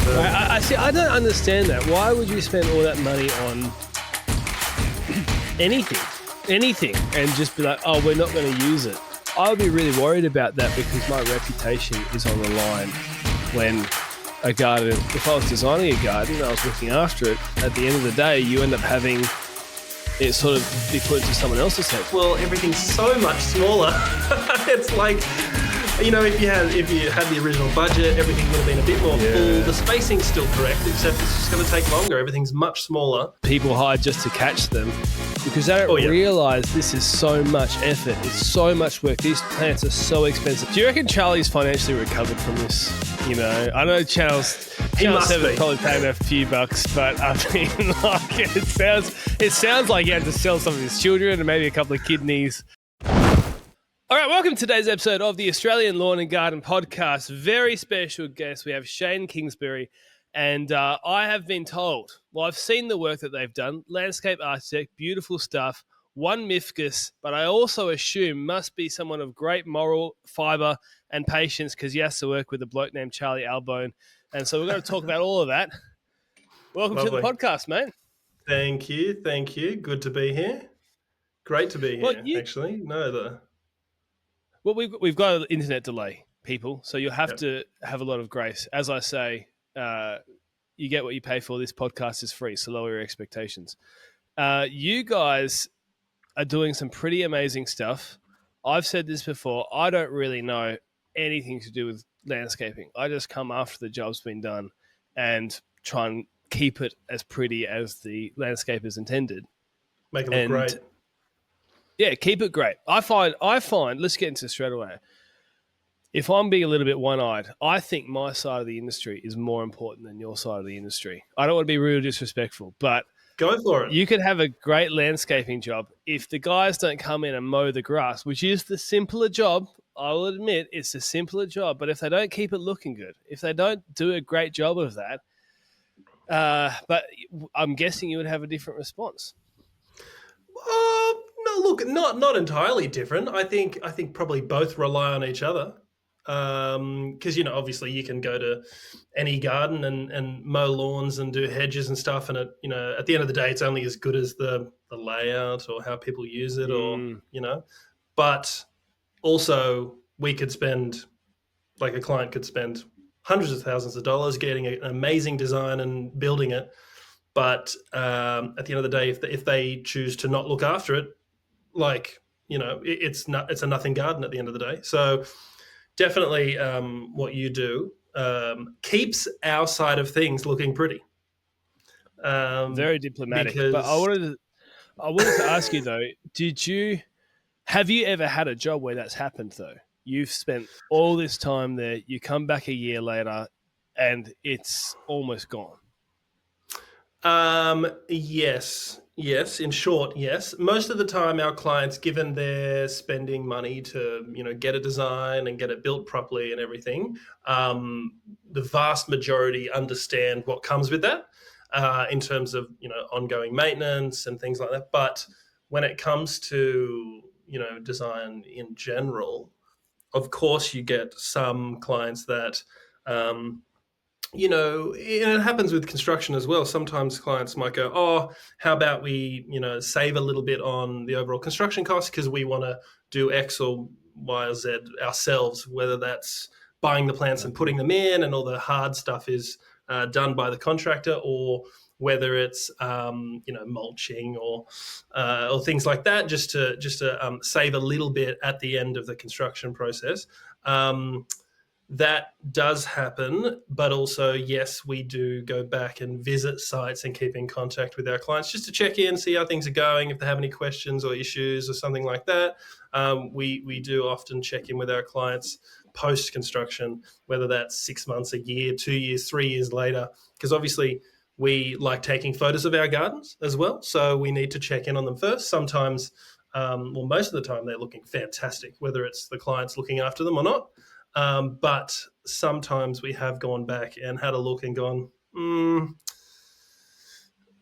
So I see. I don't understand that. Why would you spend all that money on anything, and just be like, "Oh, we're not going to use it"? I would be really worried about that because my reputation is on the line. When a garden, if I was designing a garden and I was looking after it, at the end of the day, you end up having it sort of be put into someone else's head. well, everything's so much smaller. It's like, if you had the original budget, everything would have been a bit more full. The spacing's still correct, except it's just going to take longer. Everything's much smaller. People hire just to catch them because they don't realise this is so much effort. It's so much work. These plants are so expensive. Do you reckon Charlie's financially recovered from this? I know Channel 7 probably paying a few bucks, but I mean, like, it sounds like he had to sell some of his children and maybe a couple of kidneys. All right, welcome to today's episode of the Australian Lawn and Garden Podcast. Very special guest. We have Shane Kingsbury, and I have been told, I've seen the work that they've done, landscape architect, beautiful stuff, one Mifkus, but I also assume must be someone of great moral fibre and patience because he has to work with a bloke named Charlie Albone. And so we're going to talk about all of that. Welcome to the podcast, mate. Thank you. Good to be here. Great to be here, actually. Well, we've got an internet delay, people, so you'll have to have a lot of grace. As I say, you get what you pay for. This podcast is free, so lower your expectations. You guys are doing some pretty amazing stuff. I've said this before. I don't really know anything to do with landscaping. I just come after the job's been done and try and keep it as pretty as the landscape is intended. Make it look great. Yeah, keep it great. I find, let's get into it straight away. If I'm being a little bit one-eyed, I think my side of the industry is more important than your side of the industry. I don't want to be rude or disrespectful, but go for it. You could have a great landscaping job. If the guys don't come in and mow the grass, which is the simpler job, I will admit it's the simpler job, but if they don't keep it looking good, if they don't do a great job of that, but I'm guessing you would have a different response. No, look, not entirely different. I think probably both rely on each other. Because obviously you can go to any garden and mow lawns and do hedges and stuff, and at the end of the day, it's only as good as the layout or how people use it, or But also, we could spend, like a client could spend hundreds of thousands of dollars getting an amazing design and building it, but at the end of the day, if they choose to not look after it, it's a nothing garden at the end of the day. So definitely, what you do keeps our side of things looking pretty. Very diplomatic. But I wanted to ask you though, have you ever had a job where that's happened though? You've spent all this time there, you come back a year later, and it's almost gone. Yes. In short, yes. Most of the time, our clients, given they're spending money to, get a design and get it built properly and everything, the vast majority understand what comes with that in terms of, ongoing maintenance and things like that. But when it comes to, design in general, of course, you get some clients that, and it happens with construction as well. Sometimes clients might go, oh, how about we, save a little bit on the overall construction cost because we want to do X or Y or Z ourselves, whether that's buying the plants and putting them in and all the hard stuff is done by the contractor, or whether it's, mulching or things like that, just to save a little bit at the end of the construction process. That does happen, but also, yes, we do go back and visit sites and keep in contact with our clients just to check in, see how things are going, if they have any questions or issues or something like that. We do often check in with our clients post-construction, whether that's 6 months, a year, 2 years, 3 years later, because obviously we like taking photos of our gardens as well, so we need to check in on them first. Sometimes, most of the time, they're looking fantastic, whether it's the clients looking after them or not. But sometimes we have gone back and had a look and gone,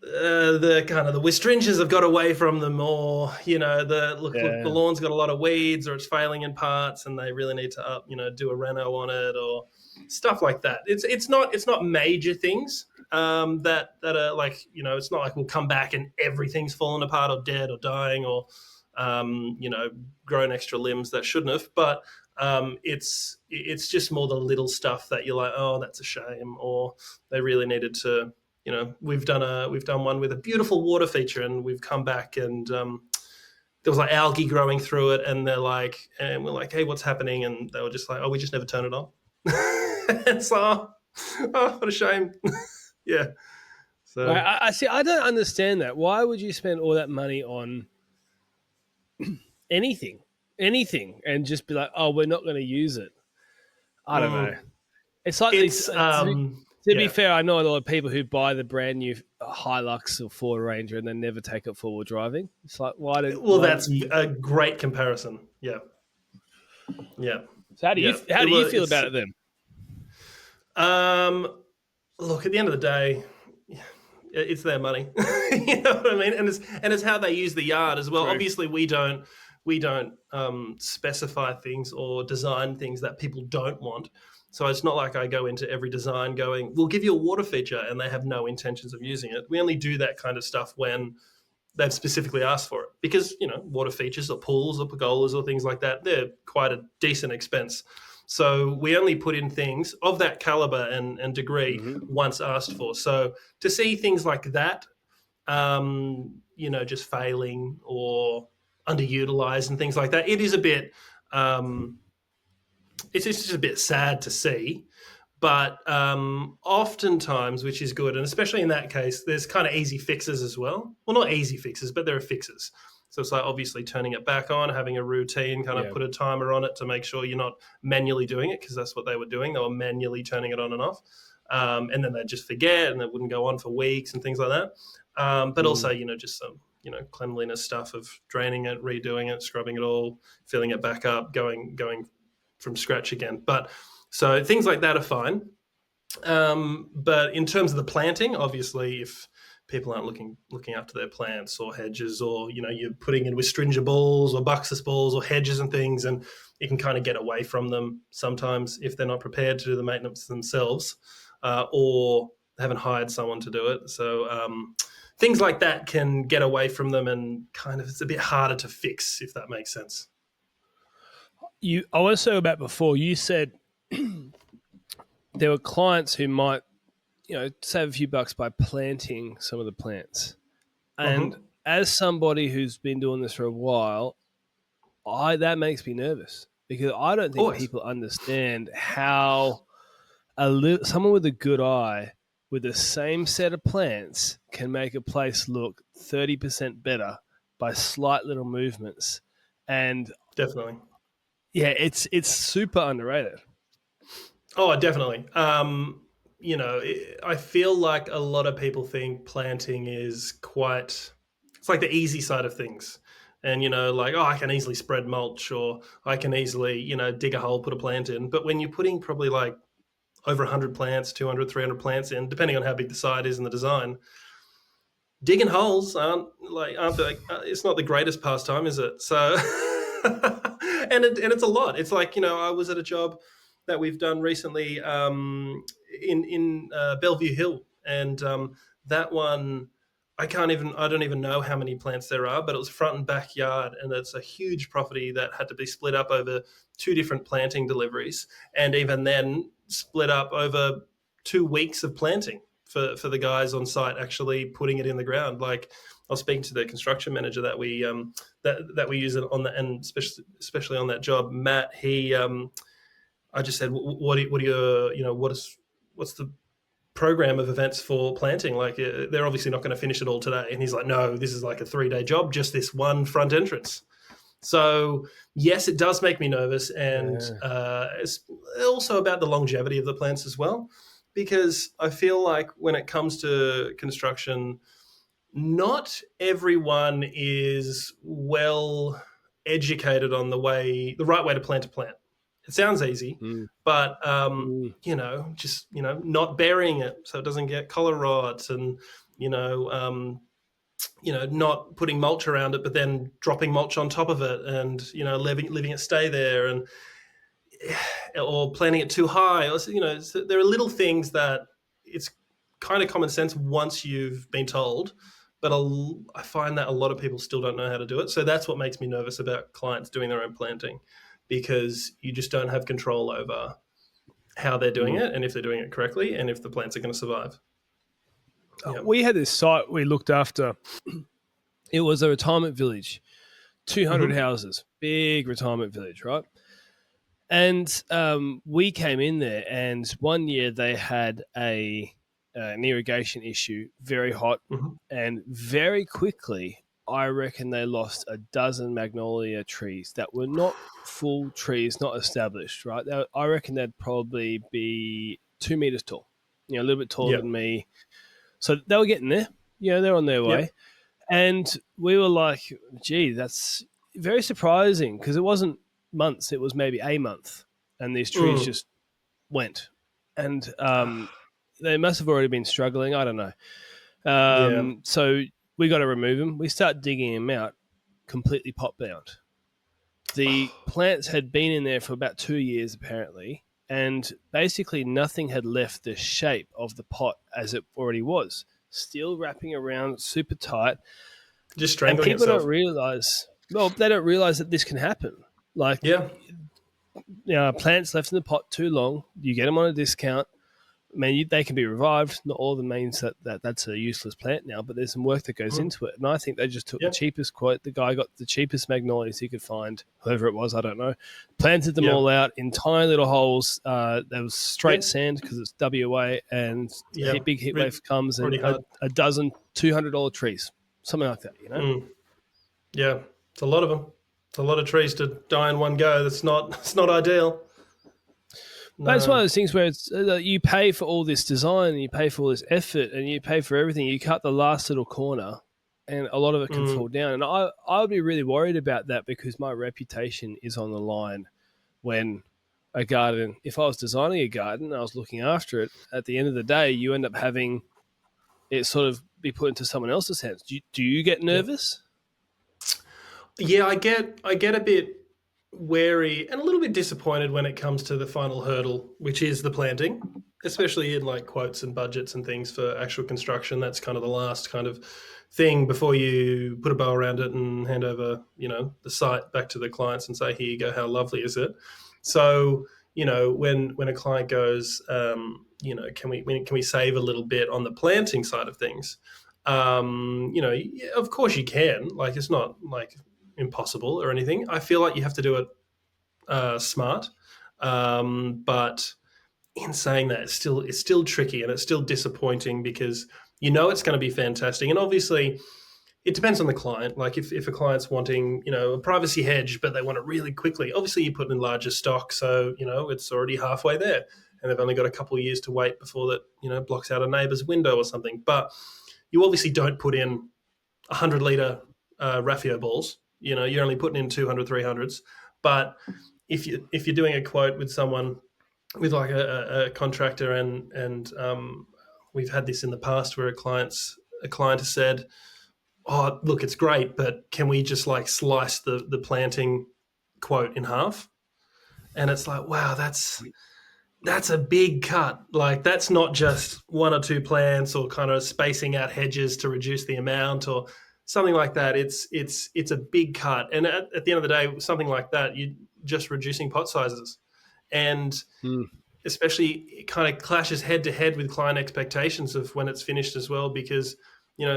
the wistringas have got away from them, or the lawn's got a lot of weeds, or it's failing in parts, and they really need to do a reno on it, or stuff like that. It's not major things that are like, it's not like we'll come back and everything's fallen apart or dead or dying or grown extra limbs that shouldn't have. But it's just more the little stuff that you're like, oh, that's a shame, or they really needed to. We've done one with a beautiful water feature, and we've come back and there was like algae growing through it, and we're like, hey, what's happening? And they were just like, oh, we just never turn it on. It's like, oh, what a shame. Yeah. So Right, I see. I don't understand that. Why would you spend all that money on anything, and just be like, oh, we're not going to use it? I don't know. It's like it's to be fair, I know a lot of people who buy the brand new Hilux or Ford Ranger and then never take it forward driving. It's like, that's a great comparison. Yeah. Yeah. So how do you feel about it then? Look, at the end of the day, it's their money. You know what I mean? And it's how they use the yard as well. True. Obviously, we don't specify things or design things that people don't want. So it's not like I go into every design going, we'll give you a water feature, and they have no intentions of using it. We only do that kind of stuff when they've specifically asked for it, because water features or pools or pergolas or things like that, they're quite a decent expense. So we only put in things of that caliber and degree once asked for. So to see things like that, just failing or underutilized and things like that, it is a bit, it's just a bit sad to see. But oftentimes, which is good, and especially in that case, there's kind of easy fixes as well. Well, not easy fixes, but there are fixes. So it's like obviously turning it back on, having a routine, kind of put a timer on it to make sure you're not manually doing it, because that's what they were doing. They were manually turning it on and off. And then they'd just forget, and it wouldn't go on for weeks and things like that. But also, just some, cleanliness stuff of draining it, redoing it, scrubbing it all, filling it back up, going from scratch again. But so things like that are fine. But in terms of the planting, obviously, if people aren't looking after their plants or hedges, or you're putting in with stringer balls or buxus balls or hedges and things, and you can kind of get away from them sometimes if they're not prepared to do the maintenance themselves, or haven't hired someone to do it. So things like that can get away from them, and kind of it's a bit harder to fix, if that makes sense. I want to say about before, you said there were clients who might save a few bucks by planting some of the plants. And as somebody who's been doing this for a while, that makes me nervous, because I don't think people understand how someone with a good eye with the same set of plants can make a place look 30% better by slight little movements. And definitely, yeah, it's super underrated. Oh, definitely. I feel like a lot of people think planting is it's like the easy side of things. And, I can easily spread mulch, or I can easily, dig a hole, put a plant in. But when you're putting probably like over 100 plants, 200, 300 plants in, depending on how big the site is and the design, digging holes it's not the greatest pastime, is it? So, and it's a lot. It's like, I was at a job that we've done recently in Bellevue Hill, and that one, I don't even know how many plants there are, but it was front and backyard, and it's a huge property that had to be split up over 2 different planting deliveries, and even then split up over 2 weeks of planting for the guys on site actually putting it in the ground. Like, I was speaking to the construction manager that we that we use on the, and especially on that job, Matt. I just said, what's the program of events for planting? Like, they're obviously not going to finish it all today. And he's like, no, this is like a 3-day job, just this one front entrance. So yes, it does make me nervous. And it's also about the longevity of the plants as well, because I feel like when it comes to construction, not everyone is well educated on the right way to plant a plant. It sounds easy, but not burying it so it doesn't get collar rots, and not putting mulch around it, but then dropping mulch on top of it, and leaving it stay there. And or planting it too high, or so there are little things that it's kind of common sense once you've been told, but I find that a lot of people still don't know how to do it. So that's what makes me nervous about clients doing their own planting, because you just don't have control over how they're doing Mm. it and if they're doing it correctly and if the plants are going to survive. Yeah. We had this site we looked after. It was a retirement village, 200 Mm-hmm. houses, big retirement village, right? And we came in there, and one year they had an irrigation issue, very hot, Mm-hmm. and very quickly, I reckon they lost a dozen magnolia trees that were not full trees, not established, right? I reckon they'd probably be 2 meters tall, a little bit taller Yeah. than me. So they were getting there, they're on their Yep. way. And we were like, gee, that's very surprising, because it wasn't months, it was maybe a month. And these trees Mm. just went. And they must have already been struggling. I don't know. Yeah. So we got to remove them. We start digging them out, completely pot bound. The plants had been in there for about 2 years, apparently. And basically, nothing had left the shape of the pot as it already was. Still wrapping around super tight. Just And strangling people don't itself. realize, they don't realize that this can happen. Like, Yeah. plants left in the pot too long, you get them on a discount. I mean, they can be revived. Not all of them means that's a useless plant now, but there's some work that goes Mm. into it. And I think they just took the Yeah. cheapest quote. The guy got the cheapest magnolias he could find, whoever it was, I don't know. Planted them Yeah. all out in tiny little holes. There was straight Yep. sand because it's WA, and Yeah. big heat wave comes, and Pretty hard. a dozen $200 trees, something like that. Mm. Yeah. It's a lot of them. It's a lot of trees to die in one go. That's not. It's not ideal. But it's one of No. those things where it's you pay for all this design, and you pay for all this effort, and you pay for everything. You cut the last little corner, and a lot of it can Mm. fall down. And I would be really worried about that, because my reputation is on the line when a garden. If I was designing a garden, and I was looking after it. At the end of the day, you end up having it sort of be put into someone else's hands. Do you get Yeah. nervous? Yeah. I get a bit wary and a little bit disappointed when it comes to the final hurdle, which is the planting, especially in like quotes and budgets and things for actual construction. That's kind of the last kind of thing before you put a bow around it and hand over, the site back to the clients and say, "Here you go. How lovely is it?" So, when a client goes, can we save a little bit on the planting side of things? Yeah, of course you can. Like, it's not like impossible or anything. I feel like you have to do it smart. But in saying that, it's still tricky and it's still disappointing, because it's going to be fantastic. And obviously, it depends on the client. Like, if a client's wanting, a privacy hedge, but they want it really quickly, obviously you put in larger stock, so it's already halfway there, and they've only got a couple of years to wait before that blocks out a neighbour's window or something. But you obviously don't put in 100 litre Raffio balls. You're only putting in 200, 300s. But if you're doing a quote with someone, with like a contractor, and we've had this in the past where a client has said, "Oh, look, it's great, but can we just like slice the planting quote in half?" And it's like, wow, that's a big cut. Like, that's not just one or two plants or kind of spacing out hedges to reduce the amount or something like that. It's a big cut. And at the end of the day, something like that, you're just reducing pot sizes. And Mm. especially, it kind of clashes head to head with client expectations of when it's finished as well, because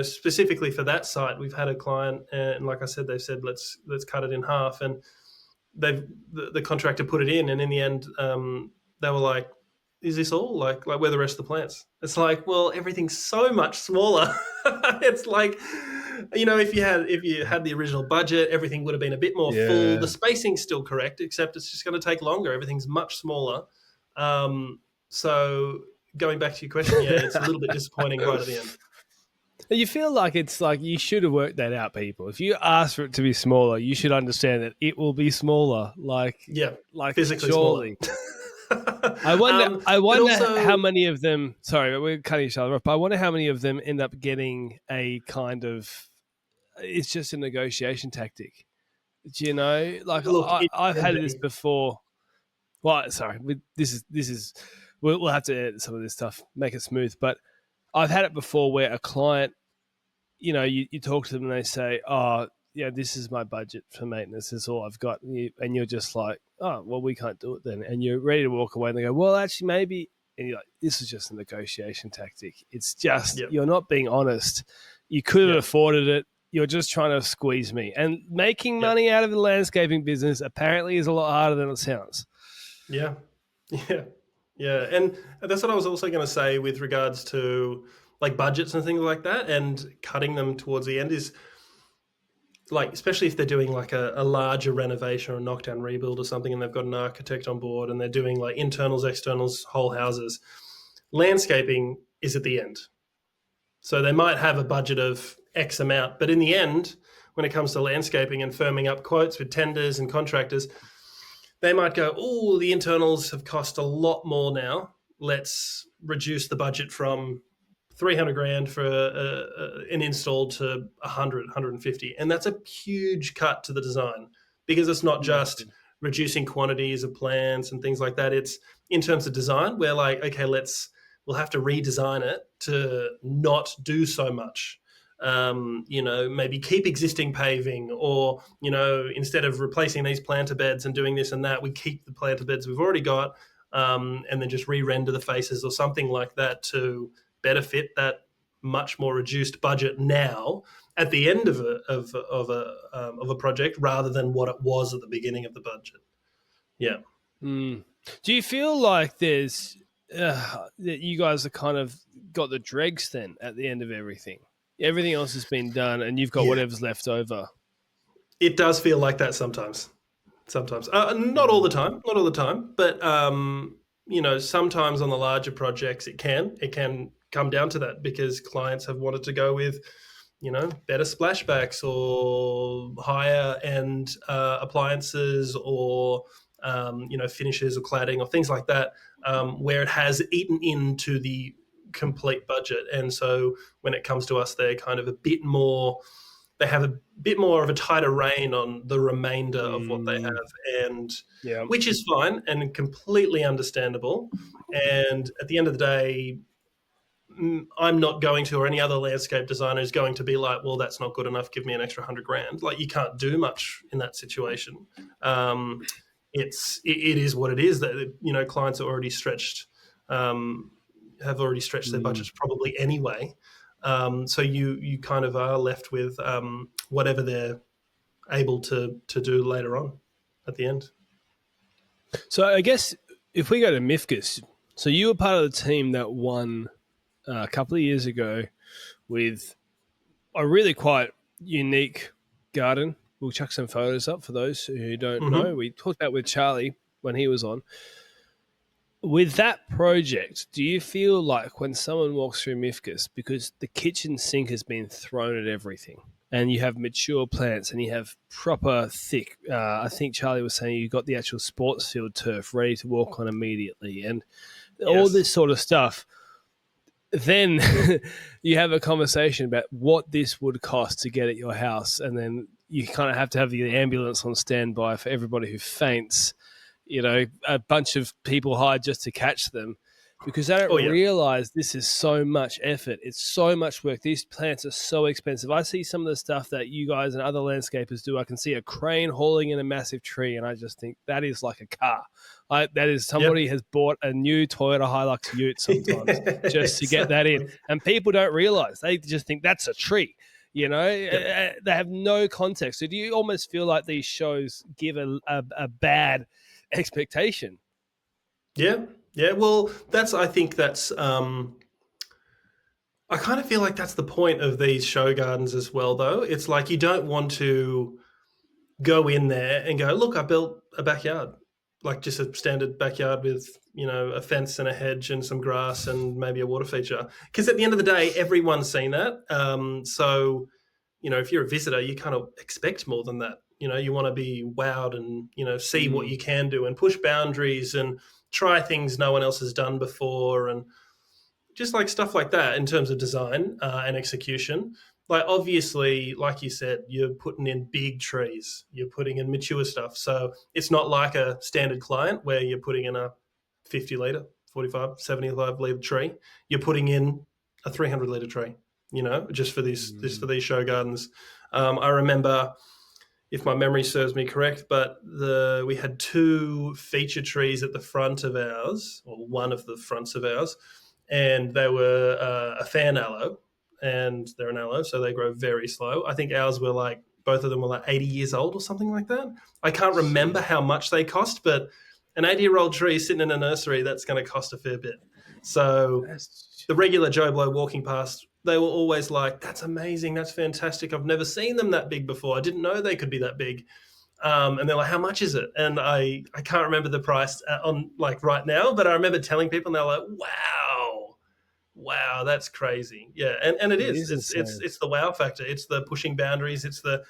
specifically for that site, we've had a client, and like I said, they've said, let's cut it in half, and the contractor put it in, and in the end, they were like, "Is this all? Like where are the rest of the plants?" It's like, well, everything's so much smaller. It's like, if you had the original budget, everything would have been a bit more full. Yeah. The spacing's still correct, except it's just going to take longer. Everything's much smaller. So going back to your question, yeah, it's a little bit disappointing right at the end. You feel like it's like you should have worked that out, people. If you ask for it to be smaller, you should understand that it will be smaller. Yeah, Like physically surely. smaller. I wonder. I But wonder also, how many of them. Sorry, we're cutting each other off. But I wonder how many of them end up getting a kind of. It's just a negotiation tactic. Do you know? Like look, it I've can had this be. before. Well, sorry, this is we'll have to edit some of this stuff, make it smooth. But I've had it before where a client, you talk to them and they say, "Oh, yeah, this is my budget for maintenance. This is all I've got," and you're just like, "Oh, well, we can't do it then." And you're ready to walk away, and they go, "Well, actually, maybe." And you're like, "This is just a negotiation tactic. It's just Yep. you're not being honest. You could have Yep. afforded it. You're just trying to squeeze me." And making Yep. money out of the landscaping business apparently is a lot harder than it sounds. Yeah. Yeah. Yeah. And that's what I was also going to say with regards to like budgets and things like that, and cutting them towards the end is like, especially if they're doing like a larger renovation or a knockdown rebuild or something, and they've got an architect on board and they're doing like internals, externals, whole houses. Landscaping is at the end. So they might have a budget of X amount, but in the end, when it comes to landscaping and firming up quotes with tenders and contractors, they might go, "Oh, the internals have cost a lot more now. Let's reduce the budget from 300 grand for an install to 100, 150." And that's a huge cut to the design, because it's not just Mm. reducing quantities of plants and things like that. It's in terms of design, we're like, okay, we'll have to redesign it to not do so much. Maybe keep existing paving, or, instead of replacing these planter beds and doing this and that, we keep the planter beds we've already got, and then just re-render the faces or something like that to better fit that much more reduced budget now at the end of a project, rather than what it was at the beginning of the budget. Yeah. Mm. Do you feel like that you guys are kind of got the dregs then at the end of everything? Everything else has been done, and you've got Yeah. whatever's left over. It does feel like that sometimes. Sometimes, not all the Mm. time, not all the time, but sometimes on the larger projects, it can come down to that, because clients have wanted to go with, better splashbacks or higher end appliances, or finishes or cladding or things like that, where it has eaten into the complete budget. And so when it comes to us, they're kind of a bit more. They have a bit more of a tighter rein on the remainder of what they Mm. have, and Yeah. which is fine and completely understandable. And at the end of the day, I'm not going to, or any other landscape designer is going to be like, "Well, that's not good enough. Give me an extra 100 grand." Like, you can't do much in that situation. Um, it is what it is. That, clients are already stretched, um, have already stretched their Mm. budgets probably anyway. So you kind of are left with whatever they're able to do later on at the end. So I guess if we go to Mifkus, so you were part of the team that won a couple of years ago with a really quite unique garden. We'll chuck some photos up for those who don't know. Mm-hmm. We talked about with Charlie when he was on. With that project, do you feel like when someone walks through Mifkus, because the kitchen sink has been thrown at everything, and you have mature plants and you have proper thick, I think Charlie was saying you got the actual sports field turf ready to walk on immediately, and all Yes. this sort of stuff, then you have a conversation about what this would cost to get at your house, and then you kind of have to have the ambulance on standby for everybody who faints. A bunch of people hired just to catch them, because they Oh don't yeah. realize this is so much effort. It's so much work. These plants are so expensive. I see some of the stuff that you guys and other landscapers do. I can see a crane hauling in a massive tree, and I just think that is like a car. That is somebody Yep. has bought a new Toyota Hilux Ute sometimes just to get that in. Exactly. And people don't realize. They just think that's a tree. Yep. They have no context. So do you almost feel like these shows give a bad expectation? Yeah. Yeah. Well, I think that's I kind of feel like that's the point of these show gardens as well, though. It's like, you don't want to go in there and go, "Look, I built a backyard, like just a standard backyard with, a fence and a hedge and some grass and maybe a water feature." Because at the end of the day, everyone's seen that. So, if you're a visitor, you kind of expect more than that. You want to be wowed and, see what Mm. you can do and push boundaries and try things no one else has done before, and just like stuff like that in terms of design and execution. like obviously, like you said, you're putting in big trees, you're putting in mature stuff. So it's not like a standard client where you're putting in a 50 litre, 45, 75 litre tree. You're putting in a 300 litre tree, just for for these show gardens. I remember, if my memory serves me correct, but we had two feature trees at the front of ours, or one of the fronts of ours, and they were a fan aloe, and they're an aloe, so they grow very slow. I think ours were like, both of them were like 80 years old or something like that. I can't remember how much they cost, but an 80-year-old tree sitting in a nursery, that's going to cost a fair bit. So the regular Joe Blow walking past, they were always like, "That's amazing, that's fantastic. I've never seen them that big before. I didn't know they could be that big." And they're like, "How much is it?" And I can't remember the price on like right now, but I remember telling people, and they're like, "Wow, that's crazy." Yeah, and it It is. is insane. It's the wow factor. It's the pushing boundaries. It's the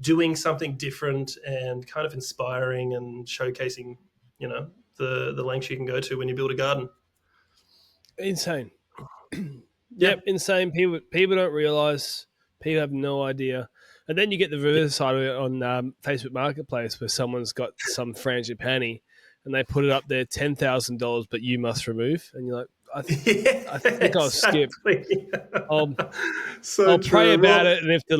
doing something different and kind of inspiring and showcasing, the lengths you can go to when you build a garden. Insane. Yeah. Yep, insane. People don't realize. People have no idea. And then you get the reverse side of it on Facebook Marketplace, where someone's got some frangipani, and they put it up there, $10,000, but you must remove. And you're like, Yeah, I think I'll skip. exactly. I'll So I'll pray true. about Well, it, and if the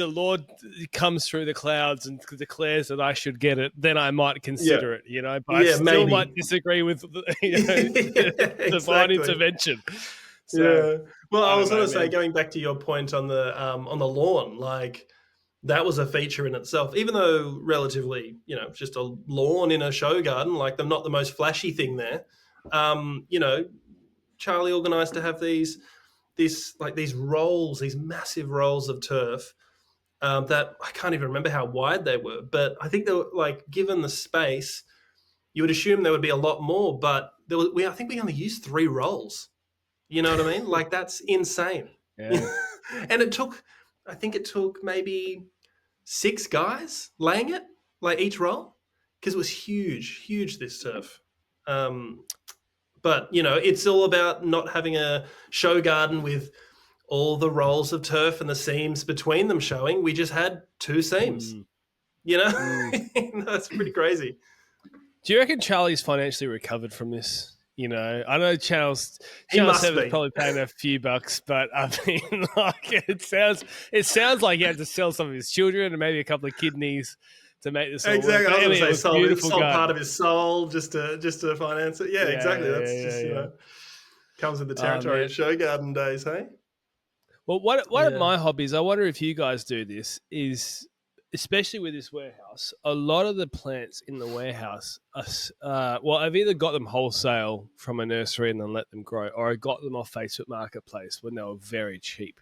Lord comes through the clouds and declares that I should get it, then I might yeah, consider it. But I yeah, still might maybe. disagree with Yeah, divine exactly. intervention. So Yeah. Well, I I don't was going know, to say, man. going back to your point on the lawn, like that was a feature in itself, even though relatively, just a lawn in a show garden, like they're not the most flashy thing there. Um, you know, Charlie organised to have these rolls, these massive rolls of turf, that I can't even remember how wide they were, but I think they were like, given the space, you would assume there would be a lot more, but I think we only used three rolls. You know what I mean? Like that's insane. Yeah. And I think it took maybe six guys laying it, like each roll, because it was huge, huge, this turf. Um, but it's all about not having a show garden with all the rolls of turf and the seams between them showing. We just had two seams. Mm, You know, mm. that's pretty crazy. Do you reckon Charlie's financially recovered from this? I know He Channel must Seven's be. probably paying a few bucks, but I mean, like it sounds like he had to sell some of his children and maybe a couple of kidneys to make this all work. Exactly. I But was I going mean, to it say was a sold, beautiful sold part garden. of his soul just to finance it. Yeah, Yeah, exactly. yeah, That's yeah, just yeah. comes with the Oh territory of man. show garden days, hey? Well, one of Yeah. my hobbies, I wonder if you guys do this, is especially with this warehouse. A lot of the plants in the warehouse well, I've either got them wholesale from a nursery and then let them grow, or I got them off Facebook Marketplace when they were very cheap.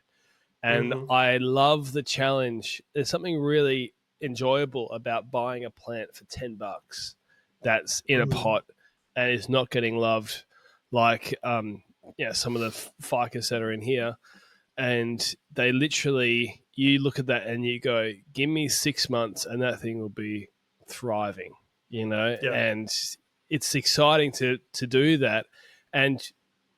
And Mm-hmm. I love the challenge. There's something really enjoyable about buying a plant for $10 that's in a Mm-hmm. pot and is not getting loved like some of the ficus that are in here. And they literally, you look at that and you go, give me 6 months and that thing will be thriving, Yeah. and it's exciting to do that. And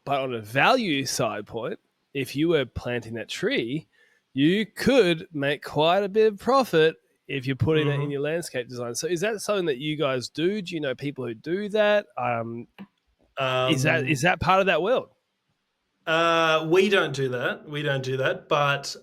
but on a value side point, if you were planting that tree, you could make quite a bit of profit if you're putting that in Mm-hmm. your landscape design. So is that something that you guys do? Do you know people who do that? Is Um, that part of that world? we don't do that. We don't do that. But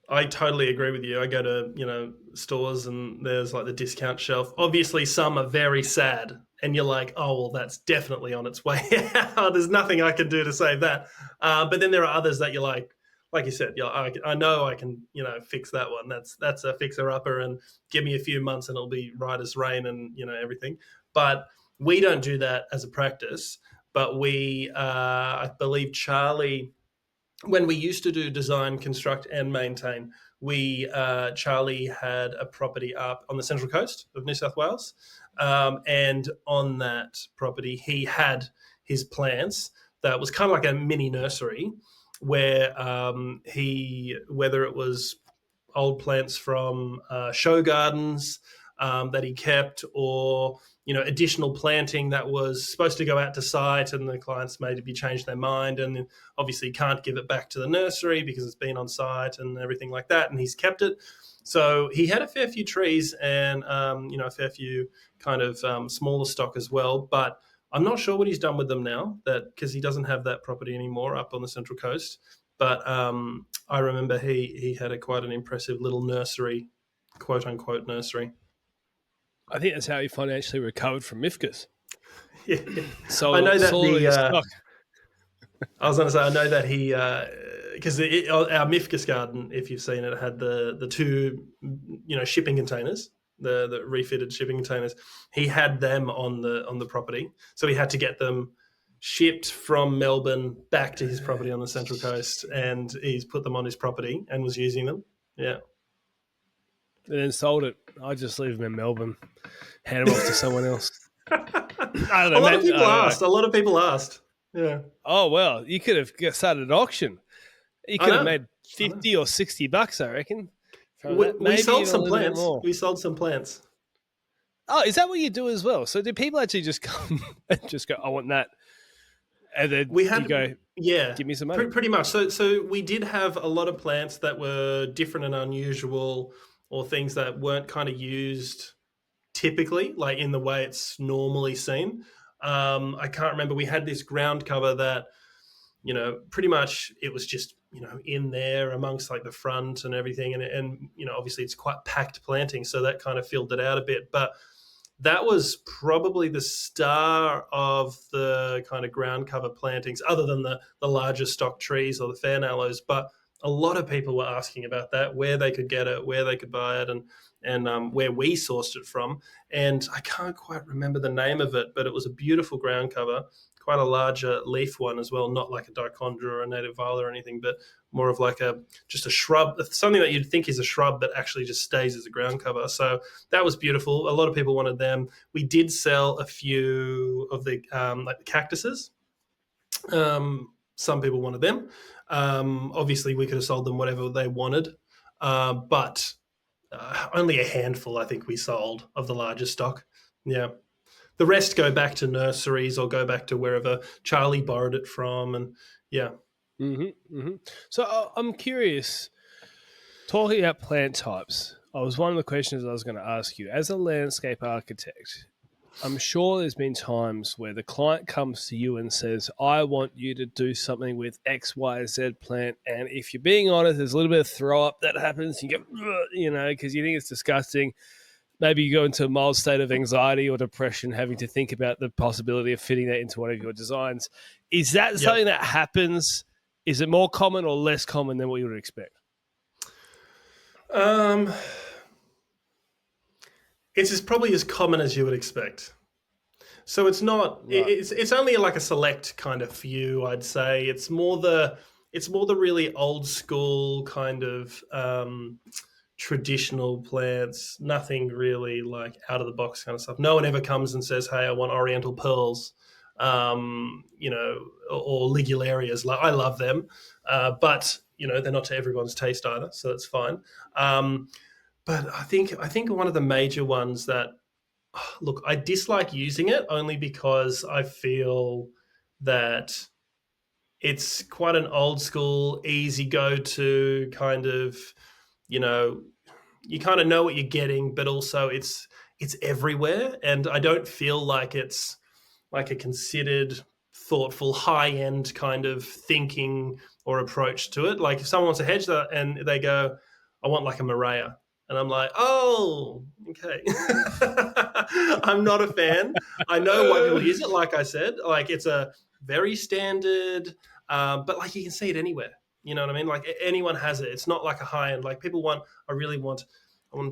I totally agree with you. I go to, stores, and there's like the discount shelf. Obviously, some are very sad, and you're like, oh, well, that's definitely on its way out. There's nothing I can do to save that. But then there are others that you're like you said, I know I can, fix that one. That's a fixer upper, and give me a few months, and it'll be right as rain, and everything. But we don't do that as a practice. But I believe Charlie, when we used to do design, construct, and maintain, we Charlie had a property up on the Central Coast of New South Wales, and on that property he had his plants. That was kind of like a mini nursery, where whether it was old plants from show gardens that he kept, or additional planting that was supposed to go out to site, and the clients maybe changed their mind, and obviously can't give it back to the nursery because it's been on site and everything like that, and he's kept it. So he had a fair few trees and a fair few kind of smaller stock as well, but I'm not sure what he's done with them now, that because he doesn't have that property anymore up on the Central Coast. But I remember he had quite an impressive little nursery, quote unquote nursery. I think that's how he financially recovered from Mifkas. Yeah. So I know that stock. I was going to say, I know that he, because our Mifkas garden, if you've seen it, had the two, shipping containers, the refitted shipping containers. He had them on the property, so he had to get them shipped from Melbourne back to his property on the Central Coast, and he's put them on his property and was using them. Yeah. And then sold it. I just leave them in Melbourne, hand them off to someone else. I don't know. A lot of people asked. Yeah. Oh well, you could have started an auction. You could have made $50 or $60, I reckon. We sold some plants. We sold some plants. Oh, is that what you do as well? So do people actually just come and just go, I want that? And then you go, yeah, give me some money. Pretty much. So we did have a lot of plants that were different and unusual, or things that weren't kind of used typically, like in the way it's normally seen. I can't remember. We had this ground cover that, pretty much it was just, in there amongst like the front and everything. And obviously it's quite packed planting. So that kind of filled it out a bit. But that was probably the star of the kind of ground cover plantings, other than the larger stock trees or the fair nallows. But a lot of people were asking about that, where they could get it, where they could buy it, and where we sourced it from. And I can't quite remember the name of it, but it was a beautiful ground cover, quite a larger leaf one as well, not like a dichondra or a native viola or anything, but more of like just a shrub, something that you'd think is a shrub, but actually just stays as a ground cover. So that was beautiful. A lot of people wanted them. We did sell a few of the like the cactuses. Some people wanted them. Obviously, we could have sold them whatever they wanted, but only a handful, I think, we sold of the larger stock. Yeah. The rest go back to nurseries or go back to wherever Charlie borrowed it from. And yeah. Mm-hmm, mm-hmm. So I'm curious, talking about plant types, was one of the questions I was going to ask you. As a landscape architect, I'm sure there's been times where the client comes to you and says, I want you to do something with X, Y, Z plant. And if you're being honest, there's a little bit of throw up that happens. You go, because you think it's disgusting. Maybe you go into a mild state of anxiety or depression, having to think about the possibility of fitting that into one of your designs. Is that something that happens? Is it more common or less common than what you would expect? It's probably as common as you would expect. So it's not. Right. It's only like a select kind of few, I'd say. It's more the really old school kind of traditional plants. Nothing really like out of the box kind of stuff. No one ever comes and says, "Hey, I want oriental pearls," or ligularias. I love them, but they're not to everyone's taste either, so that's fine. But I think one of the major ones that, look, I dislike using it only because I feel that it's quite an old school, easy go-to kind of, you kind of know what you're getting, but also it's everywhere. And I don't feel like it's like a considered, thoughtful, high-end kind of thinking or approach to it. Like if someone wants a hedge and they go, I want like a Maria. And I'm like, oh, okay. I'm not a fan. I know why people use it. Like I said, like it's a very standard, but like you can see it anywhere. You know what I mean? Like anyone has it. It's not like a high end. Like people want. I want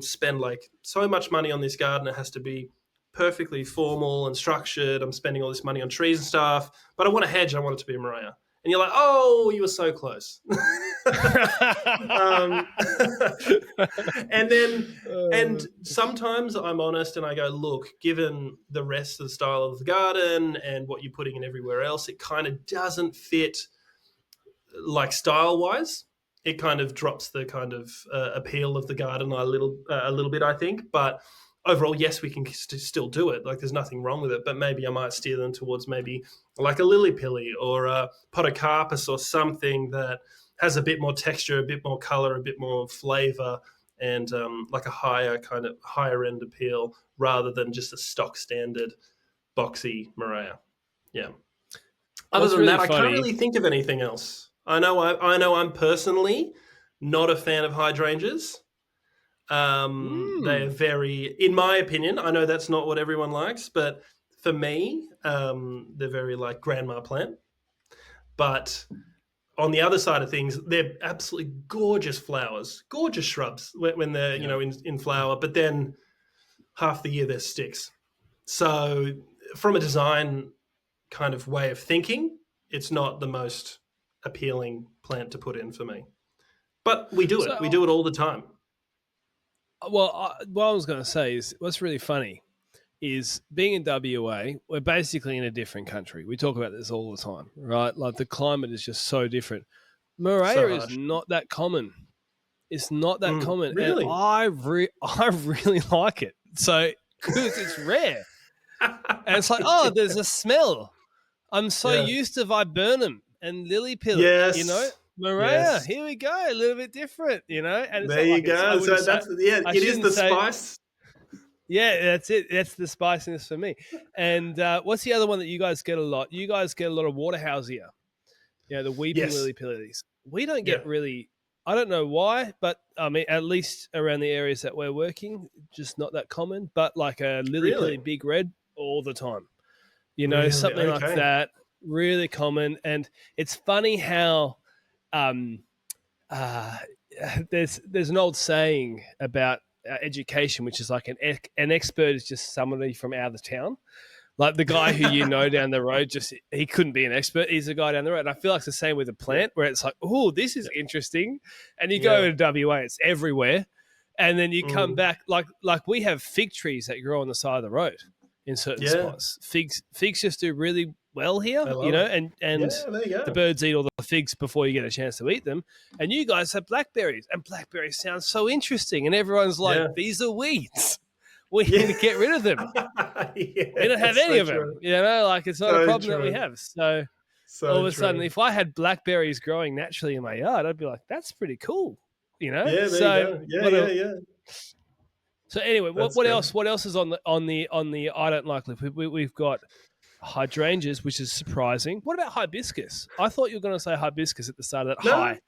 to spend like so much money on this garden. It has to be perfectly formal and structured. I'm spending all this money on trees and stuff, but I want a hedge. I want it to be a Maria. And you're like, oh, you were so close. And sometimes I'm honest and I go, look, given the rest of the style of the garden and what you're putting in everywhere else, it kind of doesn't fit like style-wise. It kind of drops the kind of appeal of the garden a little bit, I think. But overall, yes, we can still do it. Like, there's nothing wrong with it, but maybe I might steer them towards maybe like a lily pilly or a podocarpus or something that has a bit more texture, a bit more color, a bit more flavor, and like a higher end appeal rather than just a stock standard boxy Maria. Yeah. Other What's than really that, I can't funny. really think of anything else. I know I'm personally not a fan of hydrangeas. They are very, in my opinion, I know that's not what everyone likes, but for me, they're very like grandma plant. But on the other side of things, they're absolutely gorgeous flowers, gorgeous shrubs when they're Yeah. in flower. But then half the year they're sticks. So from a design kind of way of thinking, it's not the most appealing plant to put in for me. But we do it. We So, do it all the time. what I was going to say is what's really funny is being in WA, we're basically in a different country. We talk about this all the time, right? Like the climate is just so different. So Maria is harsh. not that common. It's not that common, and Really? I really like it. So because it's rare, and it's like, oh, there's a smell. I'm so Yeah. used to viburnum and lily pilly, Yes. Maria. Yes. Here we go, a little bit different, and it's There not you like it's. I go. wouldn't So say. I it is shouldn't the say. spice. Yeah, that's it. That's the spiciness for me. And what's the other one that you guys get a lot? You guys get a lot of waterhausia. The weeping Yes. lily pillies. We don't Yeah. get really. I don't know why, but I mean, at least around the areas that we're working, just not that common. But like a lily pilly Really? big red all the time. Really? Something like Okay. that, really common. And it's funny how um, uh, there's an old saying about education, which is like an expert is just somebody from out of town. Like the guy who down the road, just he couldn't be an expert. He's a guy down the road. And I feel like it's the same with a Yeah. plant, where it's like, oh, this is interesting, and you Yeah. go to WA, it's everywhere, and then you come Mm. back like we have fig trees that grow on the side of the road in certain Yeah. spots. Figs just do really well here, I love it. and Yeah. There you the go. birds eat all the figs before you get a chance to eat them. And you guys have blackberries, and blackberries sound so interesting, and everyone's like, Yeah. these are weeds. We Yeah. need to get rid of them. Yeah, We don't have that's any so of them. true. Like it's not a So problem that we true. have. So all So of a sudden, true. if I had blackberries growing naturally in my yard, I'd be like, that's pretty cool. Yeah. There you So go. Yeah. Yeah. Yeah. so anyway, That's what great. else? What else is on the I don't like list? We've got hydrangeas, which is surprising. What about hibiscus? I thought you were going to say hibiscus at the start of that No, high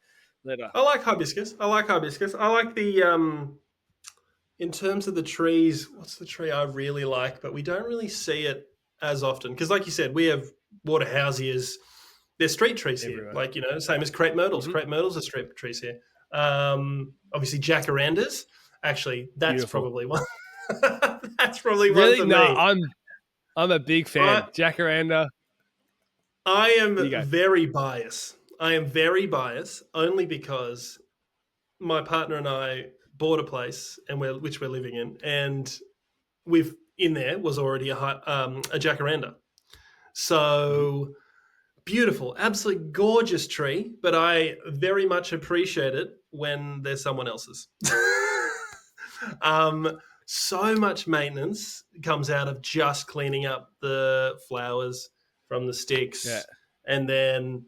letter. I like hibiscus. I like hibiscus. I like the in terms of the trees, what's the tree I really like, but we don't really see it as often because, like you said, we have waterhousias. They're street trees here, Everywhere. like same as crepe myrtles. Mm-hmm. Crepe myrtles are street trees here. Obviously, jacarandas. Actually, that's Beautiful. probably one. That's probably Really? one for No, me. I'm a big fan. Jacaranda. I am You go. very biased. I am very biased only because my partner and I bought a place which we're living in, and we've in there was already a jacaranda. So beautiful, absolutely gorgeous tree, but I very much appreciate it when there's someone else's. So much maintenance comes out of just cleaning up the flowers from the sticks, Yeah. and then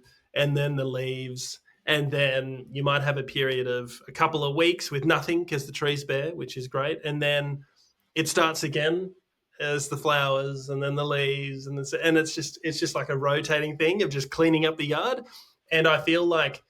the leaves, and then you might have a period of a couple of weeks with nothing because the tree's bare, which is great, and then it starts again as the flowers and then the leaves, and it's just like a rotating thing of just cleaning up the yard. And I feel like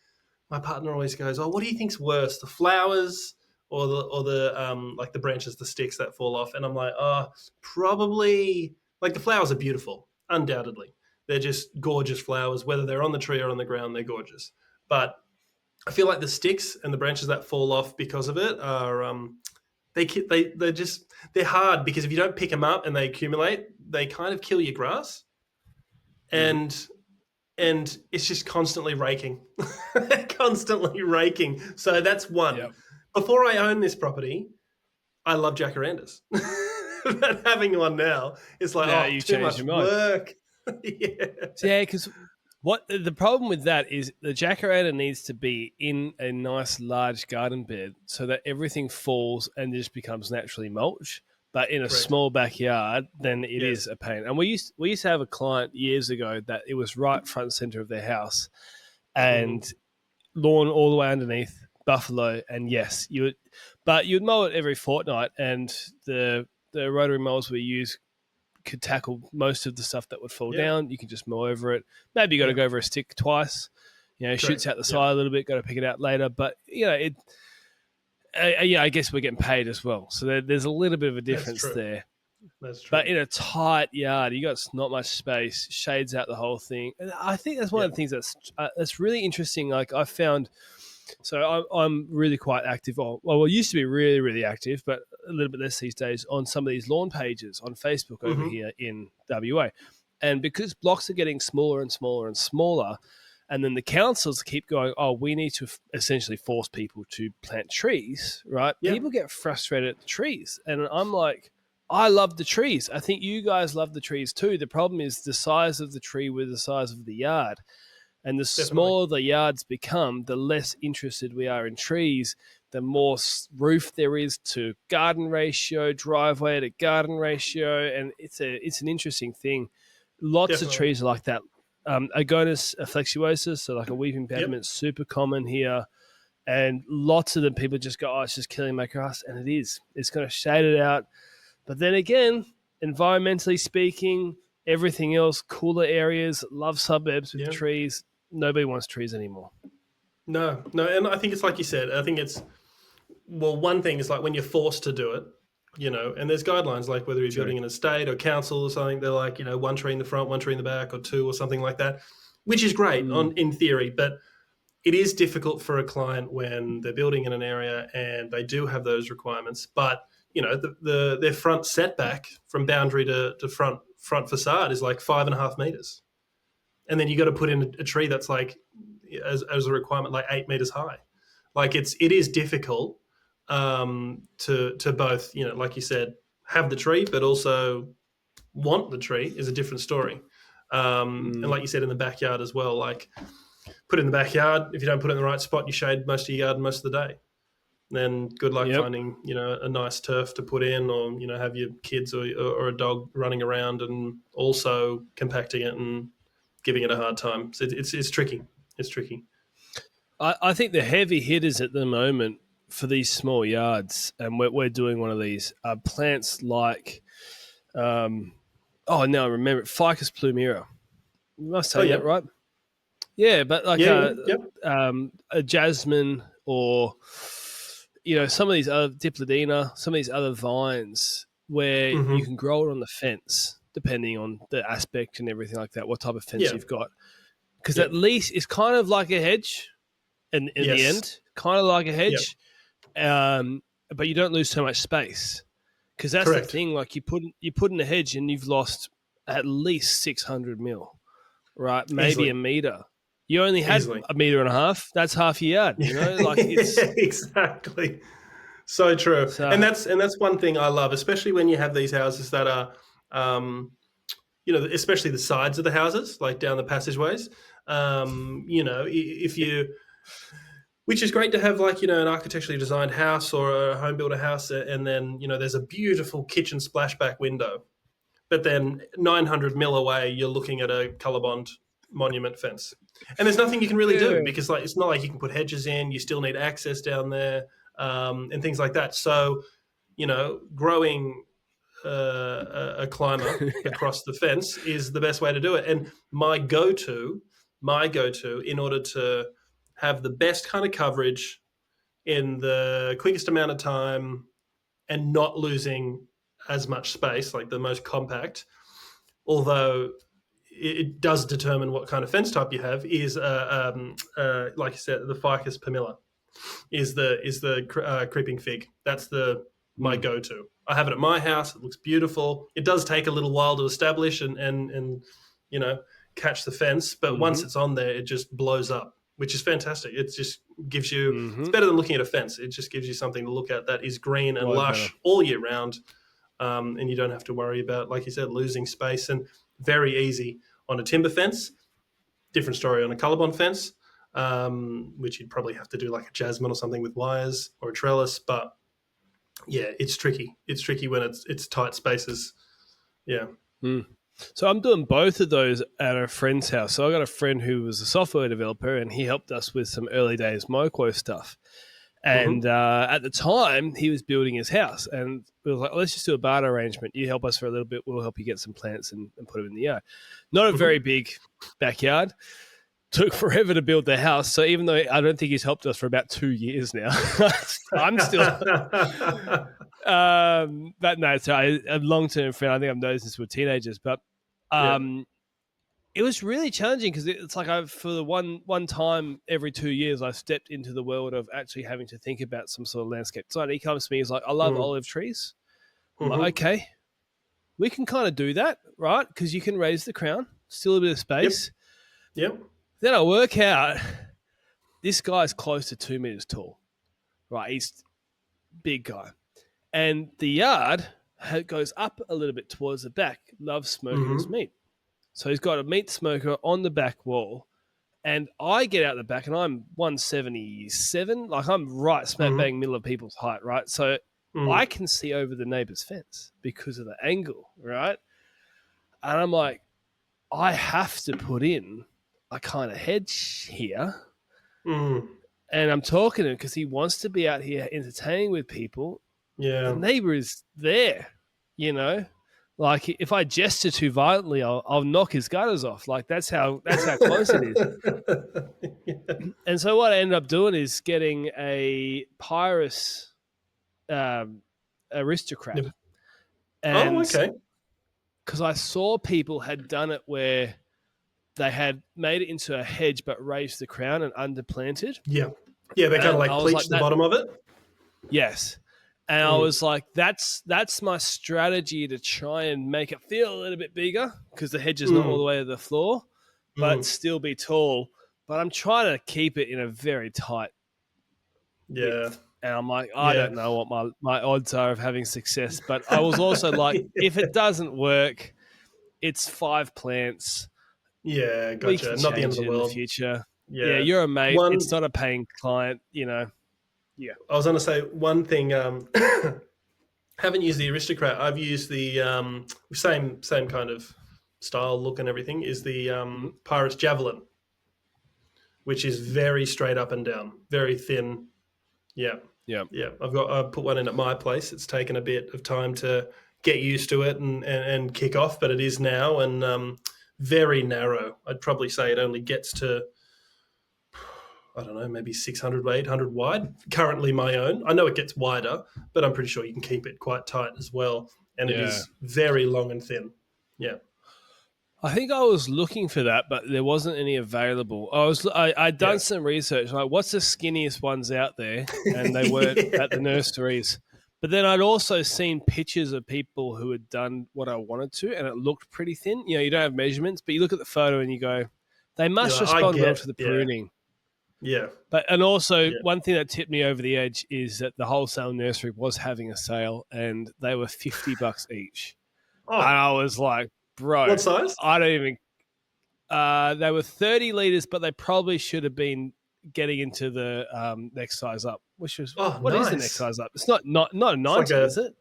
my partner always goes, "Oh, what do you think's worse, the flowers or the like the branches, the sticks that fall off?" And I'm like, "Oh, probably like the flowers are beautiful, undoubtedly. They're just gorgeous flowers, whether they're on the tree or on the ground, they're gorgeous. But I feel like the sticks and the branches that fall off because of it are they're hard because if you don't pick them up and they accumulate, they kind of kill your grass, Mm-hmm. and it's just constantly raking, constantly raking. So that's one. Yep. Before I own this property, I love jacarandas. But having one now, it's like, Now oh, you too changed much your mind. work. Yeah. Yeah, because what the problem with that is the jacaranda needs to be in a nice large garden bed so that everything falls and just becomes naturally mulch. But in a Correct. small backyard, then it is Yes. a pain. And we used to have a client years ago that it was right front and center of their house, and Hmm. lawn all the way underneath, buffalo, and yes, you'd mow it every fortnight, and the rotary mowers we use could tackle most of the stuff that would fall Yeah. down. You can just mow over it. Maybe you got to Yeah. go over a stick twice. Shoots Correct. out the Yeah. side a little bit. Got to pick it out later. But it. Yeah, I guess we're getting paid as well, so there's a little bit of a That's difference true. there. That's But true. in a tight yard, you got not much space, shades out the whole thing, and I think that's one Yeah. of the things that's really interesting. Like I found, so I'm really quite active. Well, I used to be really really active, but a little bit less these days on some of these lawn pages on Facebook over Hmm. here in WA, and because blocks are getting smaller and smaller and smaller. And then the councils keep going, oh, we need to essentially force people to plant trees, right? Yeah. People get frustrated at the trees. And I'm like, I love the trees. I think you guys love the trees too. The problem is the size of the tree with the size of the yard. And the Definitely. smaller the yards become, the less interested we are in trees, the more roof there is to garden ratio, driveway to garden ratio. And it's an interesting thing. Lots of Definitely. trees are like that. Agonis flexuosus, so like a weeping Yep. peppermint, super common here. And lots of them people just go, oh, it's just killing my grass. And it is. It's going to shade it out. But then again, environmentally speaking, everything else, cooler areas, love suburbs with Yeah. trees. Nobody wants trees anymore. No. No. And I think it's like you said. I think it's well. One thing is like when you're forced to do it. And there's guidelines like whether you're True. building an estate or council or something. They're like one tree in the front, one tree in the back, or two or something like that, which is great Mm. on in theory, but it is difficult for a client when they're building in an area and they do have those requirements, but their front setback from boundary to front facade is like 5.5 meters, and then you got to put in a tree that's like as a requirement like 8 meters high. Like it is difficult to both like you said have the tree, but also want the tree is a different story. And Mm. like you said in the backyard as well, like put it in the backyard. If you don't put it in the right spot, you shade most of your garden most of the day. Then good luck Yep. finding a nice turf to put in, or have your kids or a dog running around and also compacting it and giving it a hard time. So it's tricky. It's tricky. I think the heavy hitters at the moment for these small yards, and we're doing one of these, are plants like, oh, no, I remember it, Ficus plumera. Am I Oh saying yeah, that right? Yeah, but like yeah, yeah, yep. a jasmine or some of these other dipladina, some of these other vines where you Mm-hmm. can grow it on the fence, depending on the aspect and everything like that, what type of fence Yeah, you've got. Because yeah, at least it's kind of like a hedge in the yes, end, kind of like a yeah, hedge, but you don't lose so much space. Because that's the correct, thing, like you put in a hedge and you've lost at least 600 mil, right? Maybe a easily, meter. You only had easily. a meter and a half. That's half your yard, like it's Exactly. So true. And so. that's one thing I love, especially when you have these houses that are, um, especially the sides of the houses, like down the passageways. If you, which is great to have, like an architecturally designed house or a home builder house, and then there's a beautiful kitchen splashback window, but then 900 mil away, you're looking at a colorbond monument fence, and there's nothing you can really Yeah. do because like it's not like you can put hedges in. You still need access down there, and things like that. So growing a climber across the fence is the best way to do it. And my go-to in order to have the best kind of coverage in the quickest amount of time and not losing as much space, like the most compact, although it does determine what kind of fence type you have, is like you said, the Ficus pumila is the creeping fig. That's the my Mm. go-to. I have it at my house. It looks beautiful. It does take a little while to establish and you know catch the fence, but once Mm-hmm. it's on there, it just blows up, which is fantastic. It just gives you. It's Mm-hmm. better than looking at a fence. It just gives you something to look at that is green and Way better. lush all year round, and you don't have to worry about, like you said, losing space. And very easy on a timber fence. Different story on a colorbond fence, which you'd probably have to do like a jasmine or something with wires or a trellis. But Yeah, it's tricky. It's tricky when it's tight spaces. Yeah. Mm. So I'm doing both of those at a friend's house. So I got a friend who was a software developer, and he helped us with some early days Moquo stuff. And Mm-hmm. at the time, he was building his house, and we were like, let's just do a barter arrangement. You help us for a little bit, we'll help you get some plants and put them in the yard. Not a very Mm-hmm. big backyard. Took forever to build the house. So even though I don't think he's helped us for about 2 years now, I'm still. But no, so a long-term friend. I think I've known since we're teenagers. But Yeah. it was really challenging because it's like for the one time every 2 years, I've stepped into the world of actually having to think about some sort of landscape design. He comes to me, he's like, I love Mm-hmm. olive trees. I'm like, Mm-hmm. okay, we can kind of do that, right? Because you can raise the crown, still a bit of Yep. space. Yep. Then I work out this guy's close to 2 meters tall, right? He's a big guy. And the yard goes up a little bit towards the back, loves smoking his Mm-hmm. meat. So he's got a meat smoker on the back wall. And I get out the back and I'm 177. Like I'm right smack Mm-hmm. bang middle of people's height, right? So I Mm. can see over the neighbor's fence because of the angle, right? And I'm like, I have to put in a kind of hedge here. Mm. And I'm talking to him because he wants to be out here entertaining with people. The Yeah. neighbor is there, you know. Like if I gesture too violently, I'll knock his gutters off. Like that's how close it is. Yeah. And so what I ended up doing is getting a Pyrus aristocrat, Yep. Oh, and okay. because I saw people had done it where they had made it into a hedge but raised the crown and underplanted. Yeah. Yeah, they kind of And I like was like, bleached the that bottom of it. yes. And I Mm. was like, that's my strategy to try and make it feel a little bit bigger because the hedge is not all the Mm. way to the floor, but Mm. still be tall. But I'm trying to keep it in a very tight Yeah. width. And I'm like, I Yeah. don't know what my odds are of having success. But I was also like, if it doesn't work, it's 5 plants. Yeah, We gotcha. can Not the end change of the it in the world. future. Yeah, Yeah. you're a mate. One, It's not a paying client, you know. Yeah. I was going to say one thing. Haven't used the aristocrat. I've used the same kind of style, look, and everything. Is the Mm-hmm. Pyrus javelin, which is very straight up and down, very thin. Yeah, Yeah. yeah. I put one in at my place. It's taken a bit of time to get used to it and kick off, but it is now, and very narrow. I'd probably say it only gets to, I don't know, maybe 600 or 800 wide. Currently my own. I know it gets wider, but I'm pretty sure you can keep it quite tight as well. And it Yeah. is very long and thin. Yeah. I think I was looking for that, but there wasn't any available. I'd done Yeah. some research, like what's the skinniest ones out there, and they weren't at the nurseries. But then I'd also seen pictures of people who had done what I wanted to, and it looked pretty thin. You know, you don't have measurements, but you look at the photo and you go, they must Like, I respond well get, to the yeah. pruning. Yeah. But and also Yeah. one thing that tipped me over the edge is that the wholesale nursery was having a sale, and they were $50 each, and Oh, I was like, bro, what size? I don't even. They were 30 liters, but they probably should have been getting into the next size up. Which was Oh, what is the next nice. size up? It's not a It's like 90, is it?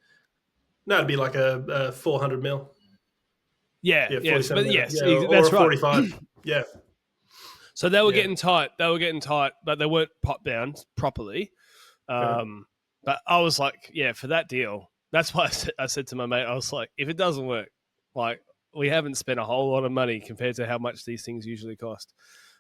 no, it'd be like a 400 mil. Yeah, Yeah, yeah, 40 but centimeter. yes, Yeah, or that's a right. 45. Yeah. So they were Yeah. getting tight. But they weren't pot bound properly. Okay. But I was like, yeah, for that deal, that's why I said to my mate, I was like, if it doesn't work, like we haven't spent a whole lot of money compared to how much these things usually cost.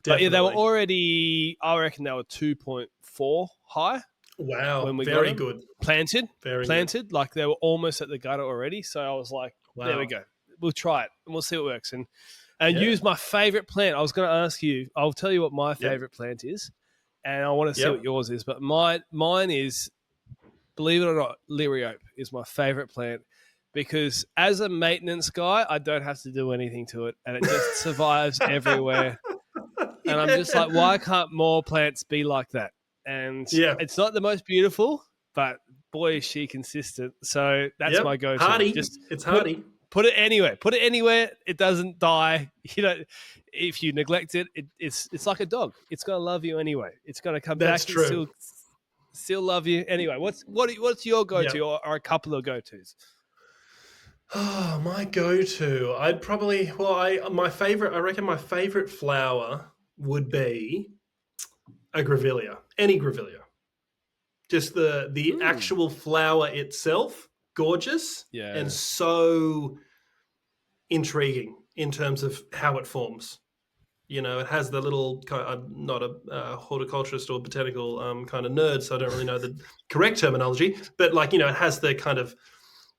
But yeah, they were Definitely. already, I reckon they were 2.4 high Wow. when we got Very them good. Very good. planted. Like they were almost at the gutter already. So I was like, there we Wow. go. We'll try it and we'll see what works. And Yeah. use my favorite plant. I was going to ask you, I'll tell you what my Yep. favorite plant is, and I want to see Yep. what yours is. But mine is, believe it or not, liriope is my favorite plant because as a maintenance guy, I don't have to do anything to it, and it just survives everywhere. And I'm just like, why can't more plants be like that? And Yeah. it's not the most beautiful, but boy, is she consistent. So that's Yep. my go-to. Hardy. Just It's hardy. put it anywhere. Put it anywhere. It doesn't die. You know, if you neglect it, it's like a dog. It's gonna love you anyway. It's gonna come That's back. true. Still, Still love you. Anyway, what's your Yeah. go-to or a couple of go-tos? Oh, my go-to. I'd probably I reckon my favorite flower would be a grevillea. Any grevillea. Just the Mm. actual flower itself, gorgeous and Yeah. so intriguing in terms of how it forms. It has the little. I'm not a horticulturist or botanical kind of nerd, so I don't really know the correct terminology. But it has the kind of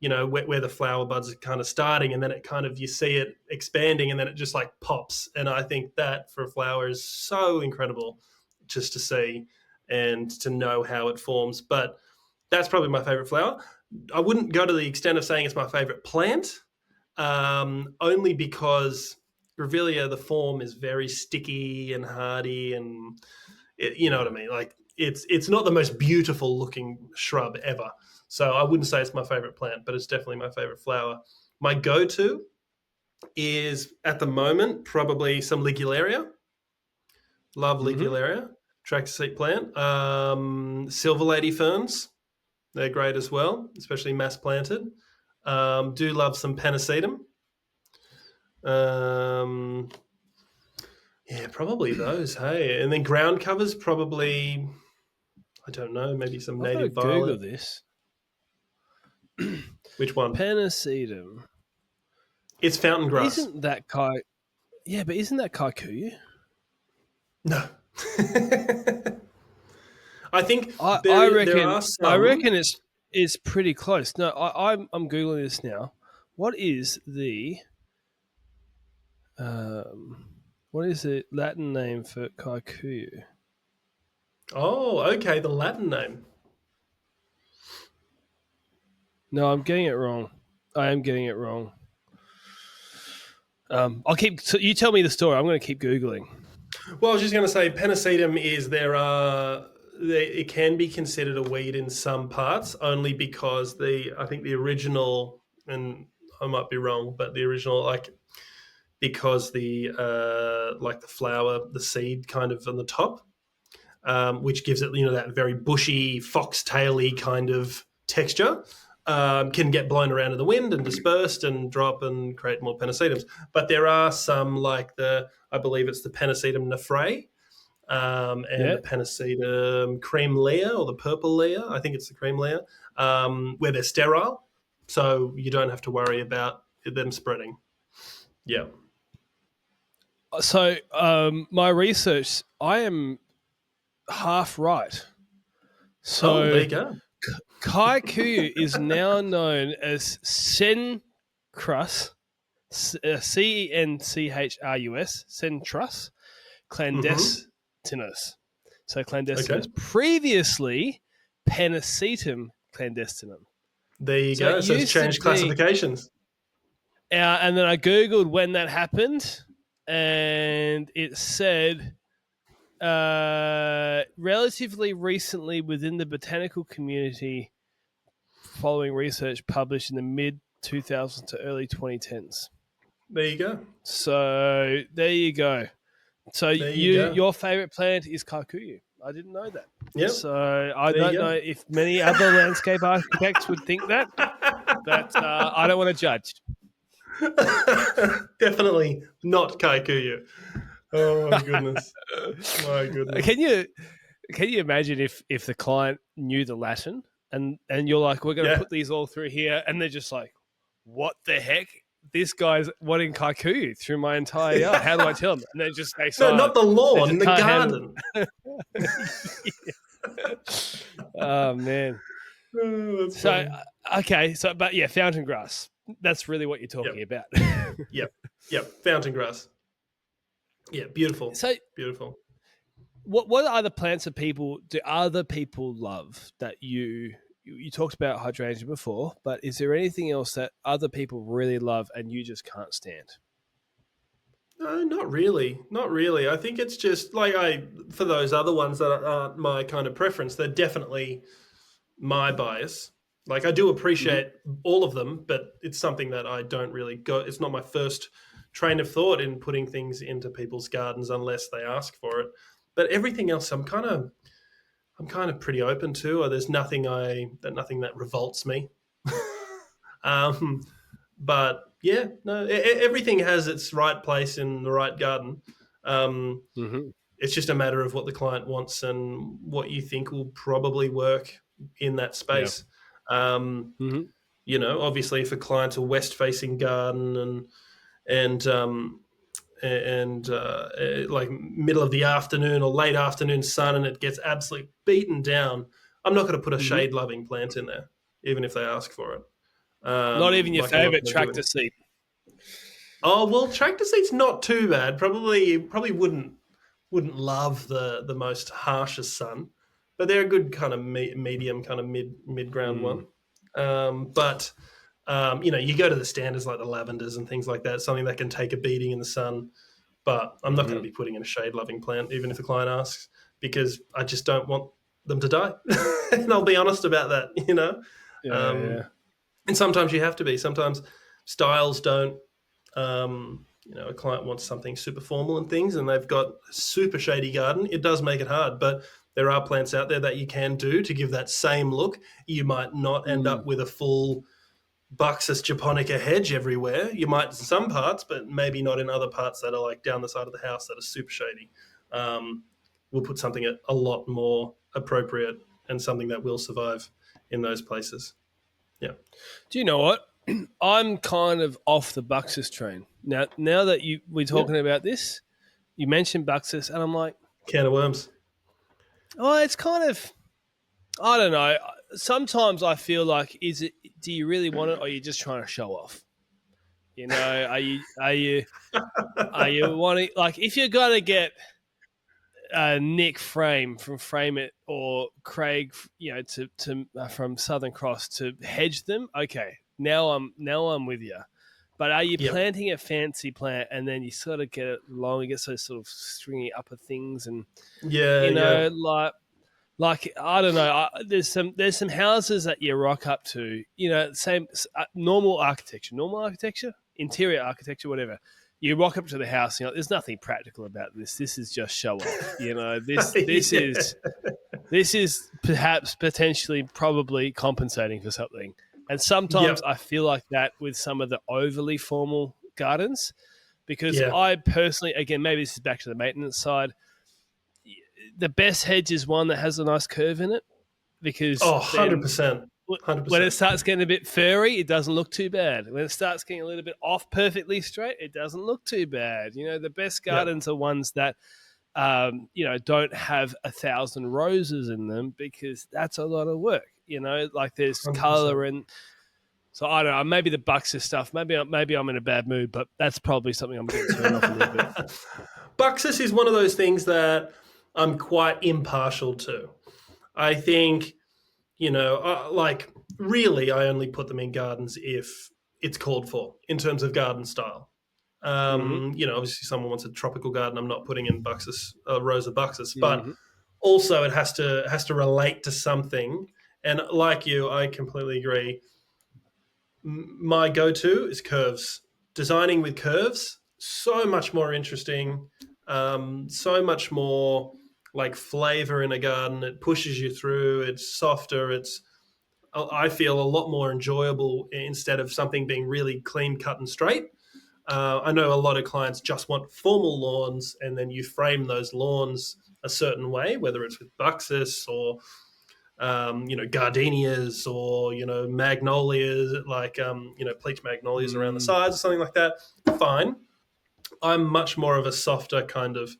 where the flower buds are kind of starting, and then it kind of you see it expanding, and then it just like pops. And I think that for a flower is so incredible just to see and to know how it forms. But that's probably my favorite flower. I wouldn't go to the extent of saying it's my favorite plant, only because grevillea, the form is very sticky and hardy, and you know what I mean. Like it's not the most beautiful looking shrub ever. So I wouldn't say it's my favorite plant, but it's definitely my favorite flower. My go-to is at the moment probably some ligularia. Love Mm-hmm. ligularia, tractor seat plant. Silver lady ferns, they're great as well, especially mass planted. Do love some penicetum. Um, yeah, probably those. Hey, and then ground covers, probably. I don't know. Maybe some I've got to native Google violet. this. Which one? Penicetum. It's fountain grass. Isn't that kai? Yeah, but isn't that kaikuyu? No. I think I there reckon are some. it's pretty close. No, I'm googling this now. What is the um, what is the Latin name for kaikuyu? Oh, okay. The Latin name. No, I'm getting it wrong. I am getting it wrong. I'll keep. So you tell me the story. I'm going to keep googling. Well, I was just going to say, penicetum is it can be considered a weed in some parts, only because I think the original, and I might be wrong, but the original because the flower, the seed kind of on the top, which gives it that very bushy foxtaily kind of texture. Can get blown around in the wind and dispersed and drop and create more penicetums. But there are some I believe it's the Penicetum nephrae, and Yeah. the Penicetum cream layer or the purple layer. I think it's the cream layer, where they're sterile, so you don't have to worry about them spreading. Yeah. So my research, I am half right. Oh, there So you go. kaikuyu is now known as Cenchrus, Cenchrus, Cenchrus Mm-hmm. clandestinus. So clandestinus. Okay. Previously, Penicetum clandestinum. There you So it go. So it's used to changed be, classifications. and then I googled when that happened, and it said relatively recently within the botanical community, following research published in the mid 2000s to early 2010s. There you go. So there you go. So There you go. your favorite plant is kaikuyu. I didn't know that. Yep. So I There don't you know go. if many other landscape architects would think that, but I don't want to judge. Definitely not Kaikuyu. Oh my goodness. My goodness. Can you imagine if the client knew the Latin and you're like, we're going to Yeah. put these all through here, and they're just like, what the heck? This guy's wanting kaikuyu through my entire yard. How do I tell them? And they just say, No, not the lawn, the can't handle garden. Oh man. Oh, that's So funny. okay, but yeah, fountain grass. That's really what you're talking about. Yep. Yep. Fountain grass. Yeah, beautiful. So Beautiful. what other plants do other people love that you talked about hydrangea before, but is there anything else that other people really love and you just can't stand? No, not really. Not really. I think it's just for those other ones that aren't my kind of preference, they're definitely my bias. Like I do Mm-hmm. appreciate all of them, but it's something that I don't really go. It's not my first train of thought in putting things into people's gardens unless they ask for it. But everything else, I'm kind of I'm kind of pretty open to, or there's nothing that revolts me. um, but yeah, no, everything has its right place in the right garden. Um, Mm-hmm. it's just a matter of what the client wants and what you think will probably work in that Yeah. space. Um, Mm-hmm. Obviously, if a client's a west-facing garden and like middle of the afternoon or late afternoon sun and it gets absolutely beaten down, I'm not going to put a Mm-hmm. shade-loving plant in there, even if they ask for it. Not even your Like I'm not favorite going to do tractor it. seat. Oh well, tractor seat's not too bad. Probably wouldn't love the most harshest sun, but they're a good kind of medium, kind of mid ground Mm. one. But you go to the standards like the lavenders and things like that, something that can take a beating in the sun. But I'm not going to Mm-hmm. be putting in a shade loving plant, even if a client asks, because I just don't want them to die. And I'll be honest about that. Yeah, Um, yeah. and sometimes you have to be. Sometimes styles don't. A client wants something super formal and things, and they've got a super shady garden. It does make it hard, but there are plants out there that you can do to give that same look. You might not end Mm. up with a full Buxus japonica hedge everywhere. You might in some parts, but maybe not in other parts that are like down the side of the house that are super shady. Um, we'll put something a lot more appropriate and something that will survive in those places. Yeah. Do you know what? I'm kind of off the Buxus train now. Now that we're Yeah. talking about this, you mentioned Buxus, and I'm like, Can of worms. oh, it's kind of, I don't know. Sometimes I feel like, do you really want it, or are you just trying to show off? Are you wanting, like, if you're gonna get Nick Frame from Frame It or Craig, to from Southern Cross to hedge them, okay. Now I'm with you. But are you Yep. planting a fancy plant and then you sort of get it long, you get those sort of stringy upper things, and Yeah. you Yeah. know, like I don't know. There's some houses that you rock up to. Same normal architecture, interior architecture, whatever. You rock up to the house, and there's nothing practical about this. This is just show off. Yeah. This is perhaps potentially probably compensating for something. And sometimes Yep. I feel like that with some of the overly formal gardens, because Yeah. I personally, again, maybe this is back to the maintenance side, the best hedge is one that has a nice curve in it, because Oh, then 100%. when it 100%. starts getting a bit furry, it doesn't look too bad. When it starts getting a little bit off perfectly straight, it doesn't look too bad. The best Yep. gardens are ones that don't have 1,000 roses in them, because that's a lot of work. Like there's 100%. color, and so I don't know. Maybe the Buxus stuff. Maybe I'm in a bad mood, but that's probably something I'm getting turned off a little bit. Buxus is one of those things that I'm quite impartial to. I think, like really, I only put them in gardens if it's called for in terms of garden style. Mm-hmm. Obviously, someone wants a tropical garden. I'm not putting in Buxus, Rosa Buxus, but Mm-hmm. also it has to relate to something. And like you, I completely agree. My go-to is curves. Designing with curves, so much more interesting, so much more like flavor in a garden. It pushes you through. It's softer. I feel a lot more enjoyable instead of something being really clean cut and straight. I know a lot of clients just want formal lawns, and then you frame those lawns a certain way, whether it's with Buxus or gardenias or magnolias, like bleach magnolias around the Mm. sides or something like that. Fine. I'm much more of a softer kind of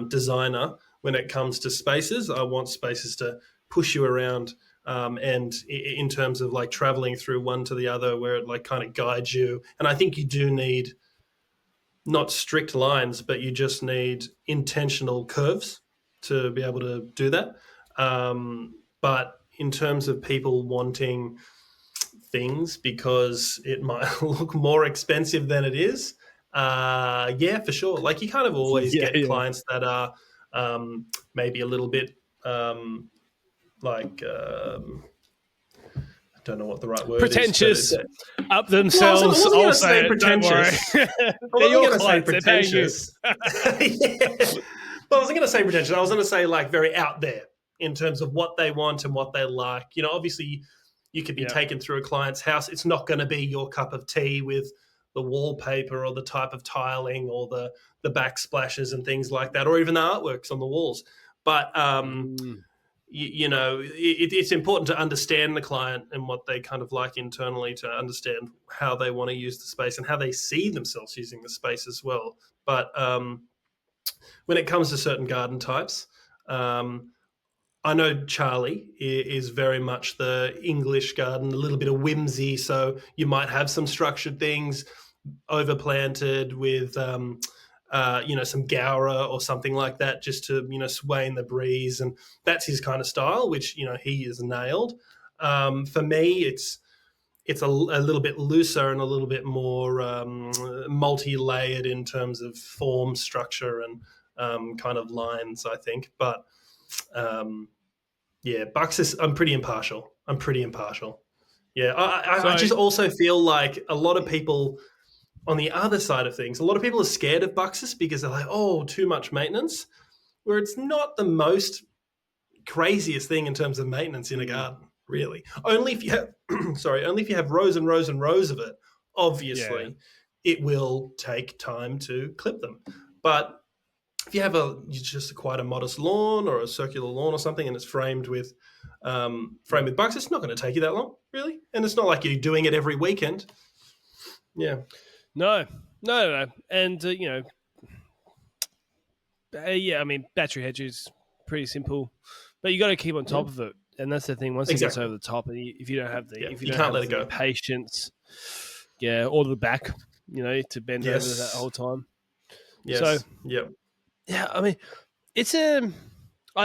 designer when it comes to spaces. I want spaces to push you around, and in terms of like traveling through one to the other, where it like kind of guides you. And I think you do need not strict lines, but you just need intentional curves to be able to do that. But in terms of people wanting things because it might look more expensive than it is, yeah, for sure. Like you kind of always Yeah, get yeah. clients that are maybe a little bit like I don't know what the right word is, but Pretentious, up well, I themselves. wasn't going I'll to say say it. Don't worry. pretentious. I They're wasn't your going to say clients. They're paying you. pretentious. Yeah. Well, I wasn't going to say pretentious. I was going to say like very out there. in terms of what they want and what they like. Obviously, you could be taken through a client's house. It's not going to be your cup of tea with the wallpaper or the type of tiling or the backsplashes and things like that, or even the artworks on the walls. But it's important to understand the client and what they kind of like internally, to understand how they want to use the space and how they see themselves using the space as well. But when it comes to certain garden types, I know Charlie is very much the English garden, a little bit of whimsy. So you might have some structured things overplanted with, some gaura or something like that, just to, sway in the breeze. And that's his kind of style, which, he has nailed. For me, it's a little bit looser and a little bit more multi-layered in terms of form, structure, and kind of lines, I think. But Bucks I'm pretty impartial. Yeah, I just also feel like a lot of people on the other side of things, a lot of people are scared of Buxus because they're like, oh, too much maintenance, where it's not the most craziest thing in terms of maintenance in a garden, really. Only if you have, only if you have rows and rows and rows of it, obviously, it will take time to clip them. But if you have just quite a modest lawn or a circular lawn or something, and it's framed with Bucks, it's not going to take you that long, really. And it's not like you're doing it every weekend. Yeah. No. And, I mean, battery hedges, pretty simple, but you got to keep on top of it. And that's the thing. Once it gets over the top, and if you don't have you can't let it go. Patience, or the back, to bend over that whole time. Yes. So, I mean, it's I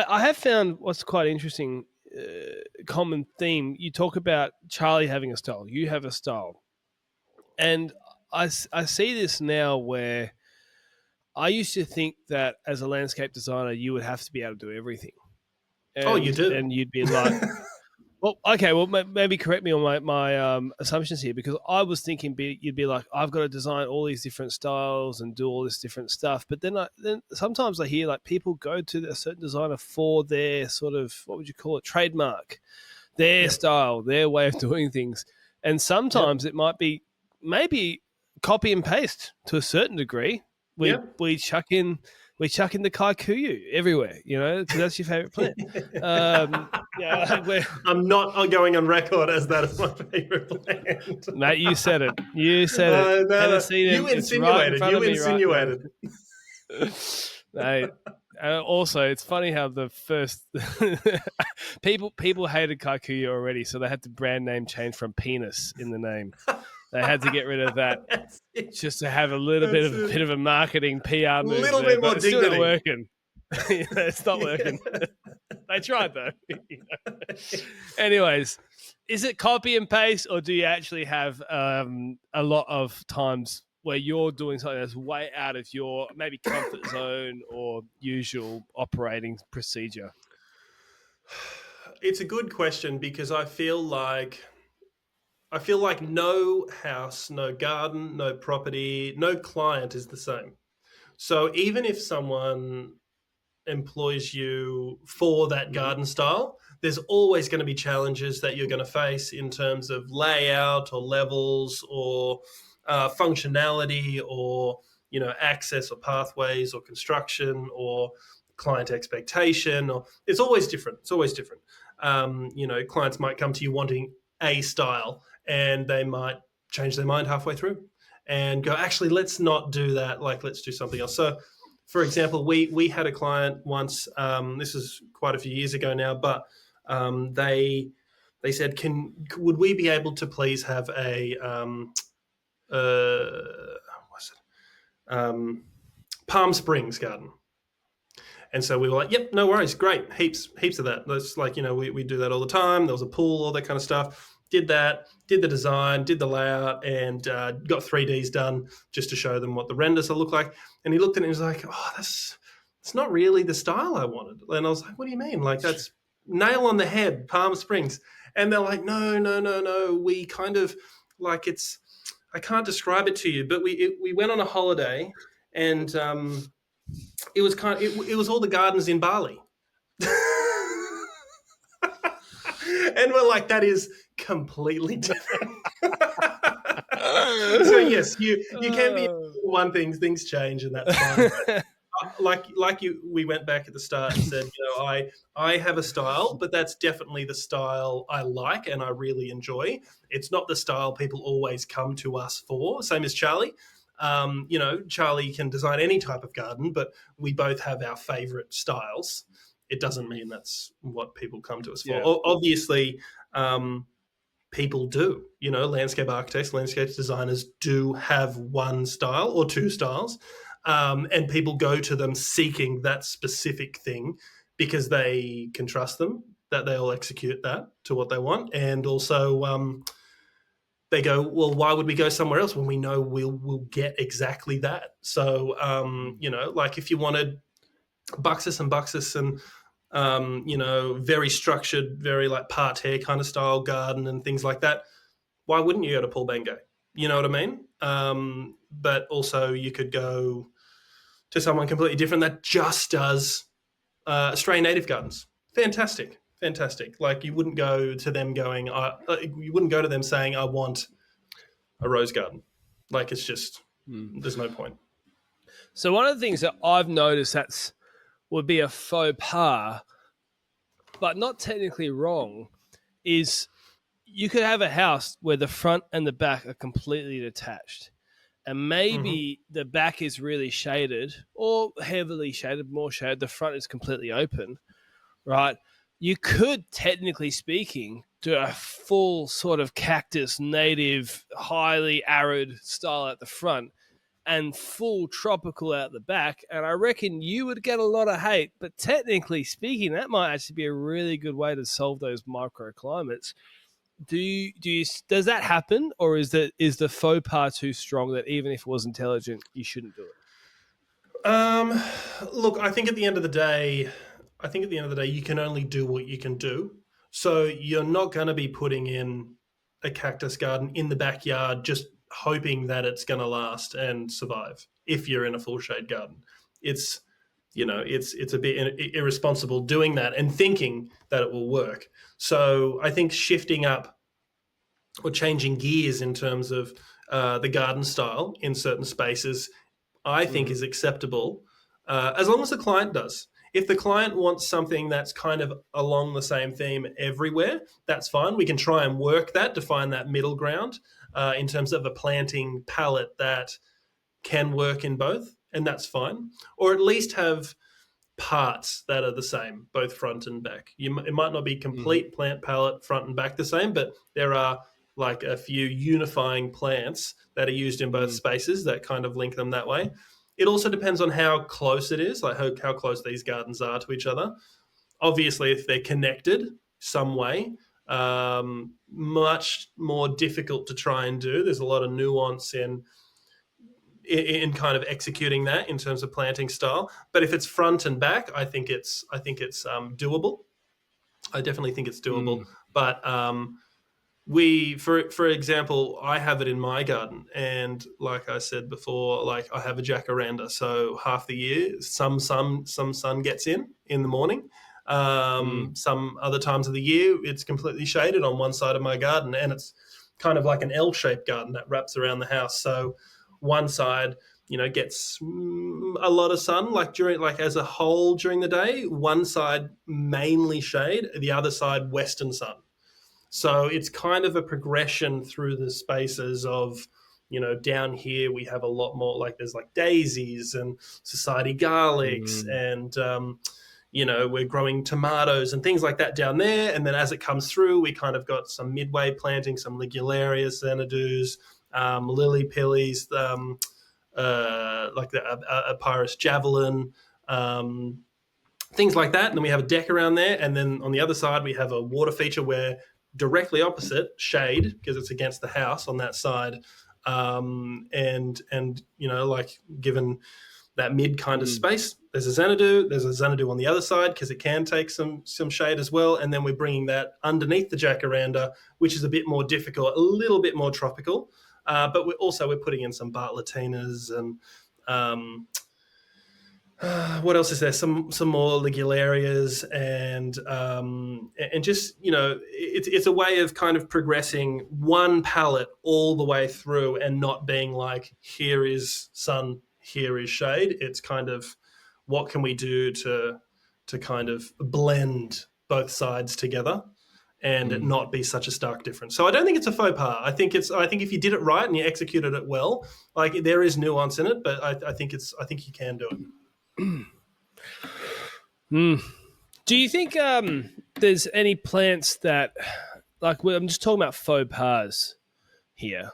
have found what's quite interesting, common theme. You talk about Charlie having a style. You have a style. And I see this now where I used to think that as a landscape designer, you would have to be able to do everything. And, you do. And you'd be like, well, okay, well, maybe correct me on my assumptions here, because I was thinking you'd be like, I've got to design all these different styles and do all this different stuff. But then sometimes I hear like people go to a certain designer for their sort of, what would you call it, trademark, their style, their way of doing things. And sometimes it might be maybe copy and paste to a certain degree. We chuck in the kikuyu everywhere, because that's your favorite plant. I'm not going on record as that is my favorite plant. Mate, you said it. You insinuated. Mate, also, it's funny how the first people hated kikuyu already, so they had the brand name change from penis in the name. They had to get rid of that just to have a little bit of a marketing PR move. A little bit more dignity. It's still not working. It's not working. They tried though. Anyways, is it copy and paste, or do you actually have a lot of times where you're doing something that's way out of your maybe comfort zone or usual operating procedure? It's a good question, because I feel like no house, no garden, no property, no client is the same. So even if someone employs you for that garden style, there's always going to be challenges that you're going to face in terms of layout or levels or functionality or, access or pathways or construction or client expectation. Or it's always different. Clients might come to you wanting a style, and they might change their mind halfway through and go, actually, let's not do that. Like, let's do something else. So, for example, we had a client once, this is quite a few years ago now, but they said, would we be able to please have a Palm Springs garden? And so we were like, yep, no worries, great, heaps of that. That's like, we do that all the time. There was a pool, all that kind of stuff. Did that, did the design, did the layout, and got 3Ds done just to show them what the renders will look like. And he looked at it and he was like, oh, it's not really the style I wanted. And I was like, what do you mean? Like, that's nail on the head, Palm Springs. And they're like, no. We kind of, like, I can't describe it to you, but we went on a holiday, and it was all the gardens in Bali. And we're like, that is completely different. So yes, you can be one thing, things change, and that's fine. But we went back at the start and said, I have a style, but that's definitely the style I like and I really enjoy. It's not the style people always come to us for. Same as Charlie. Charlie can design any type of garden, but we both have our favorite styles. It doesn't mean that's what people come to us for. Yeah. Obviously, people do. Landscape architects, landscape designers do have one style or two styles, and people go to them seeking that specific thing because they can trust them that they'll execute that to what they want, and also they go, well, why would we go somewhere else when we know we'll get exactly that? So, like if you wanted Buxus and very structured, very like parterre kind of style garden and things like that, why wouldn't you go to Paul Bangay? You know what I mean? But also you could go to someone completely different that just does Australian native gardens. Fantastic. Like you wouldn't go to them saying, I want a rose garden. Like it's just, there's no point. So one of the things that I've noticed would be a faux pas, but not technically wrong, is you could have a house where the front and the back are completely detached. And maybe the back is really shaded or heavily shaded, more shaded. The front is completely open, right? You could, technically speaking, do a full sort of cactus, native, highly arid style at the front and full tropical out the back. And I reckon you would get a lot of hate. But technically speaking, that might actually be a really good way to solve those microclimates. Does that happen, or is the faux pas too strong that even if it was intelligent, you shouldn't do it? Look, I think at the end of the day, you can only do what you can do. So you're not going to be putting in a cactus garden in the backyard just hoping that it's going to last and survive. If you're in a full shade garden, it's a bit irresponsible doing that and thinking that it will work. So I think shifting up or changing gears in terms of the garden style in certain spaces, I think is acceptable, as long as the client does. If the client wants something that's kind of along the same theme everywhere, that's fine. We can try and work that to find that middle ground in terms of a planting palette that can work in both, and that's fine. Or at least have parts that are the same, both front and back. It might not be complete plant palette front and back the same, but there are like a few unifying plants that are used in both spaces that kind of link them that way. It also depends on how close it is, like how close these gardens are to each other. Obviously, if they're connected some way, much more difficult to try and do. There's a lot of nuance in kind of executing that in terms of planting style. But if it's front and back, I think it's doable. I definitely think it's doable. But for example, I have it in my garden, and like I said before, like I have a jacaranda. So half the year, some sun gets in the morning. Some other times of the year, it's completely shaded on one side of my garden, and it's kind of like an L-shaped garden that wraps around the house. So one side, gets a lot of sun, like as a whole during the day. One side mainly shade, the other side western sun. So it's kind of a progression through the spaces of, down here we have a lot more, like there's like daisies and society garlics and, we're growing tomatoes and things like that down there. And then as it comes through, we kind of got some midway planting, some ligularias, xanadus, lily pillies, like the Apyrus javelin, things like that. And then we have a deck around there. And then on the other side, we have a water feature where directly opposite, shade, because it's against the house on that side. Like given that mid kind of space, there's a Xanadu on the other side because it can take some shade as well. And then we're bringing that underneath the jacaranda, which is a bit more difficult, a little bit more tropical. But we're putting in some Bartletinas and What else is there? Some more ligularias and just it's a way of kind of progressing one palette all the way through and not being like here is sun, here is shade. It's kind of what can we do to kind of blend both sides together and it not be such a stark difference. So I don't think it's a faux pas. I think if you did it right and you executed it well, like there is nuance in it, but I think you can do it. Do you think there's any plants that, like, I'm just talking about faux pas here,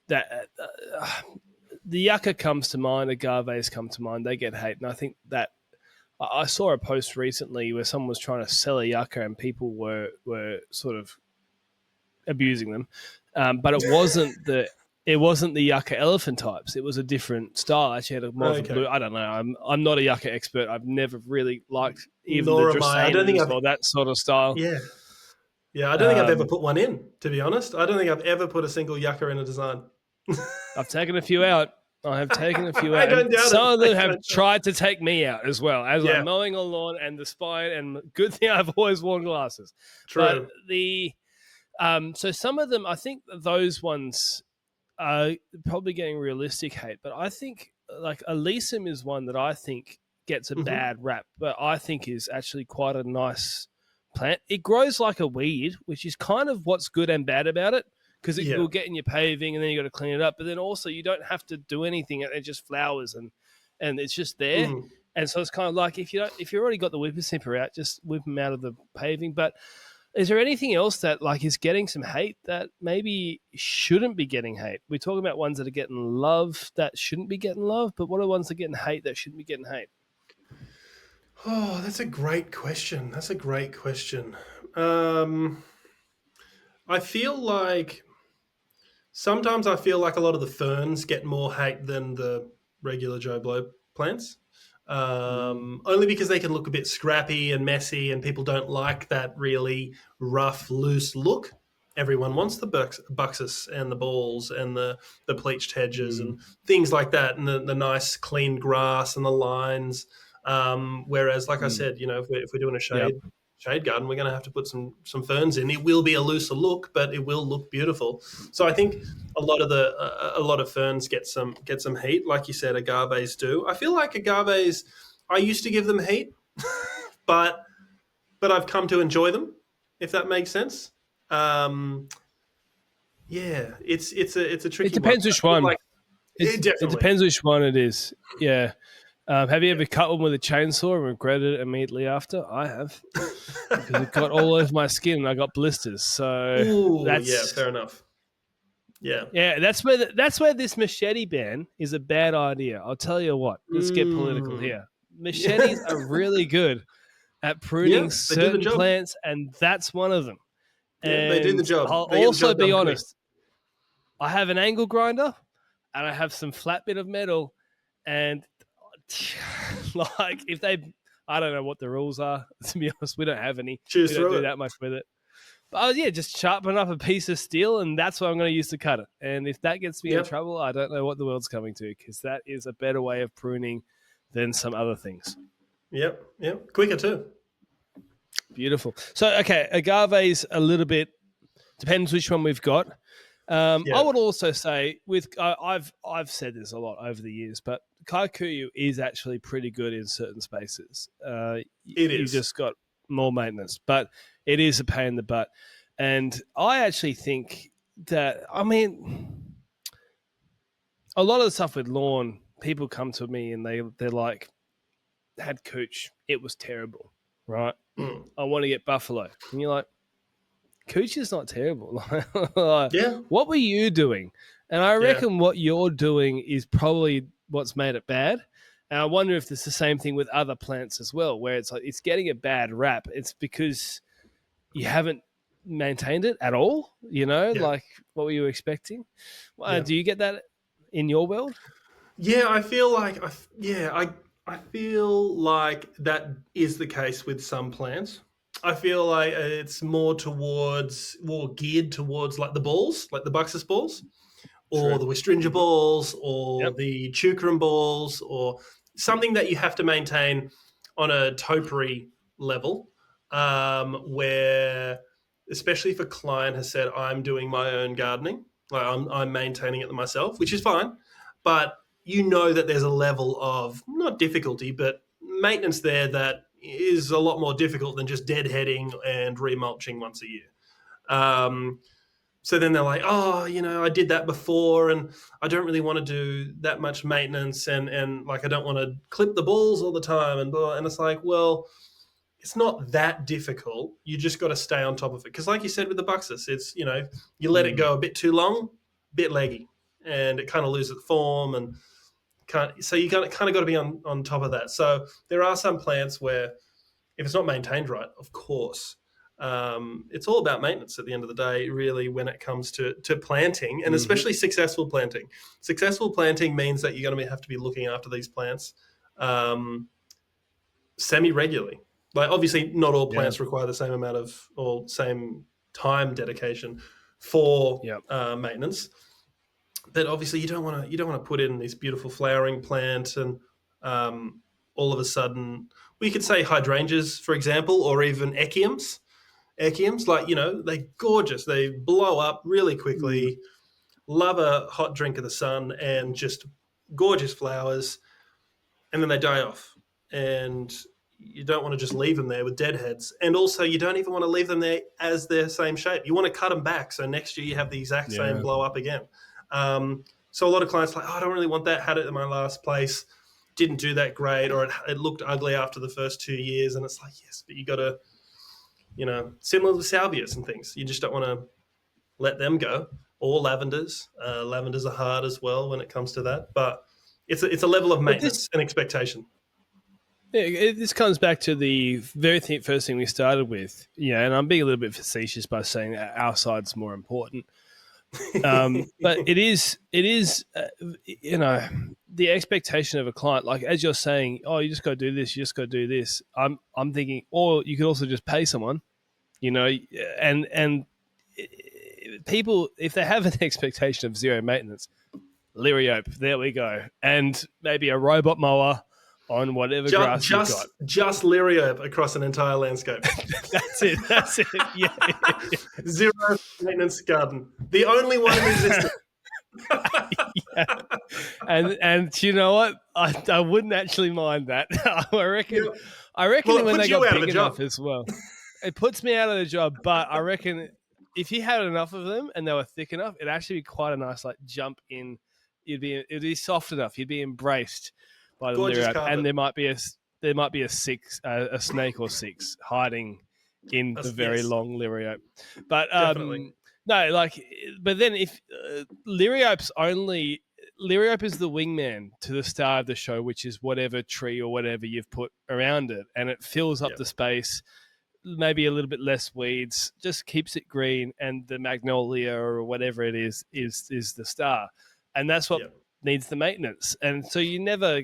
that the yucca comes to mind, agaves come to mind, they get hate. And I think that I saw a post recently where someone was trying to sell a yucca and people were sort of abusing them. But it wasn't the yucca elephant types. It was a different style. Actually, had a more of a blue. I don't know. I'm not a yucca expert. I've never really liked even Nor the am I. I don't think dracaenas or that sort of style. Yeah. Yeah, I don't think I've ever put one in, to be honest. I don't think I've ever put a single yucca in a design. I've taken a few out. I have taken a few out. I don't doubt some it. of them have tried to take me out as well, as I'm mowing a lawn and the spine. And good thing I've always worn glasses. True. But so some of them, I think those ones are probably getting realistic hate. But I think like Elysium is one that I think gets a bad rap, but I think is actually quite a nice plant. It grows like a weed, which is kind of what's good and bad about it. Because it will get in your paving and then you got to clean it up. But then also you don't have to do anything. It just flowers and it's just there. And so it's kind of like if you've already got the whippersnapper out, just whip them out of the paving. But is there anything else that like is getting some hate that maybe shouldn't be getting hate? We're talking about ones that are getting love that shouldn't be getting love. But what are ones that are getting hate that shouldn't be getting hate? Oh, that's a great question. I feel like sometimes I feel like a lot of the ferns get more hate than the regular Joe Blow plants. Only because they can look a bit scrappy and messy and people don't like that really rough, loose look. Everyone wants the buxus and the balls and the pleached hedges and things like that and the nice clean grass and the lines. Whereas, like I said, if we're doing a shade garden, we're going to have to put some ferns in. It will be a looser look, but it will look beautiful. So I think a lot of ferns get some heat, like you said. Agaves do. I feel like agaves. I used to give them heat, but I've come to enjoy them. If that makes sense. It's a tricky. It depends which one. It depends which one it is. Yeah. Have you ever cut one with a chainsaw and regretted it immediately after? I have. Because it got all over my skin and I got blisters. So fair enough. Yeah, that's where this machete ban is a bad idea. I'll tell you what. Let's get political here. Machetes are really good at pruning certain plants, and that's one of them. Yeah, they do the job. I'll also be honest. I have an angle grinder and I have some flat bit of metal, and like if I don't know what the rules are, to be honest. We don't have any. We don't do that much with it. But just sharpen up a piece of steel and that's what I'm going to use to cut it. And if that gets me in trouble, I don't know what the world's coming to, because that is a better way of pruning than some other things. Yep. Quicker too. Beautiful. So, okay, agaves a little bit, depends which one we've got. I would also say I've said this a lot over the years, but kikuyu is actually pretty good in certain spaces. You've just got more maintenance, but it is a pain in the butt. And I actually think that, I mean, a lot of the stuff with lawn, people come to me and they're like, had cooch, it was terrible, right? I want to get buffalo. And you're like, cooch is not terrible. What were you doing? And I reckon what you're doing is probably what's made it bad. And I wonder if it's the same thing with other plants as well, where it's like it's getting a bad rap. It's because you haven't maintained it at all. Like what were you expecting? Do you get that in your world? Yeah, I feel like I feel like that is the case with some plants. I feel like it's more geared towards like the balls, like the buxus balls, or the Wistringer balls, or the Chukarum balls, or something that you have to maintain on a topiary level, where, especially if a client has said, I'm doing my own gardening, like I'm maintaining it myself, which is fine, but you know that there's a level of not difficulty, but maintenance there that is a lot more difficult than just deadheading and remulching once a year. Um, so then they're like, oh, I did that before, and I don't really want to do that much maintenance, and like I don't want to clip the balls all the time, and blah. And it's like, well, it's not that difficult. You just got to stay on top of it, because, like you said with the Buxus, it's you let it go a bit too long, bit leggy, and it kind of loses form, and so you kind of got to be on top of that. So there are some plants where, if it's not maintained right, of course, it's all about maintenance at the end of the day, really, when it comes to planting, and especially successful planting. Successful planting means that you're going to have to be looking after these plants semi-regularly. Like, obviously, not all plants require the same amount of, or same time dedication for maintenance. But obviously, you don't want to put in this beautiful flowering plant, and all of a sudden, we could say hydrangeas, for example, or even echiums. Echiums, like, they're gorgeous. They blow up really quickly, love a hot drink of the sun, and just gorgeous flowers, and then they die off. And you don't want to just leave them there with dead heads. And also, you don't even want to leave them there as their same shape. You want to cut them back, so next year you have the exact same blow up again. So a lot of clients are like, oh, I don't really want that. Had it in my last place, didn't do that great, or it looked ugly after the first 2 years. And it's like, yes, but you got to, similar to salvias and things. You just don't want to let them go. Or lavenders. Lavenders are hard as well when it comes to that. But it's a level of maintenance and expectation. Yeah, this comes back to the very first thing we started with, and I'm being a little bit facetious by saying that our side's more important. But it is, the expectation of a client, like as you're saying, oh, you just got to do this, you just got to do this. I'm thinking, or you could also just pay someone, and people, if they have an expectation of zero maintenance, Liriope, there we go, and maybe a robot mower on whatever grass you've got. Just Liriope across an entire landscape. That's it. Yeah. Zero maintenance garden. The only one in existence. Yeah. And you know what? I wouldn't actually mind that. I reckon when they got big enough as well. It puts me out of the job, but I reckon if you had enough of them and they were thick enough, it'd actually be quite a nice jump in. It'd be soft enough. You'd be embraced by the Liriope, and there might be a snake or six hiding in the very long Liriope. But no, but then if Liriope is the wingman to the star of the show, which is whatever tree or whatever you've put around it, and it fills up the space. Maybe a little bit less weeds, just keeps it green, and the magnolia or whatever it is the star, and that's what needs the maintenance. And so you're never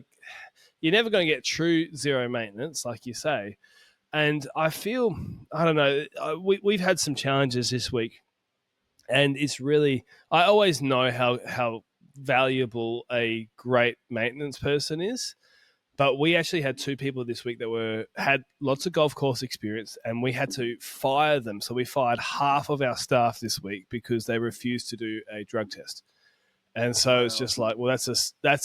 going to get true zero maintenance, like you say. And I feel, I don't know, we've had some challenges this week, and it's really, I always know how valuable a great maintenance person is. But we actually had two people this week that had lots of golf course experience, and we had to fire them. So we fired half of our staff this week because they refused to do a drug test. And so it's just like, well, that's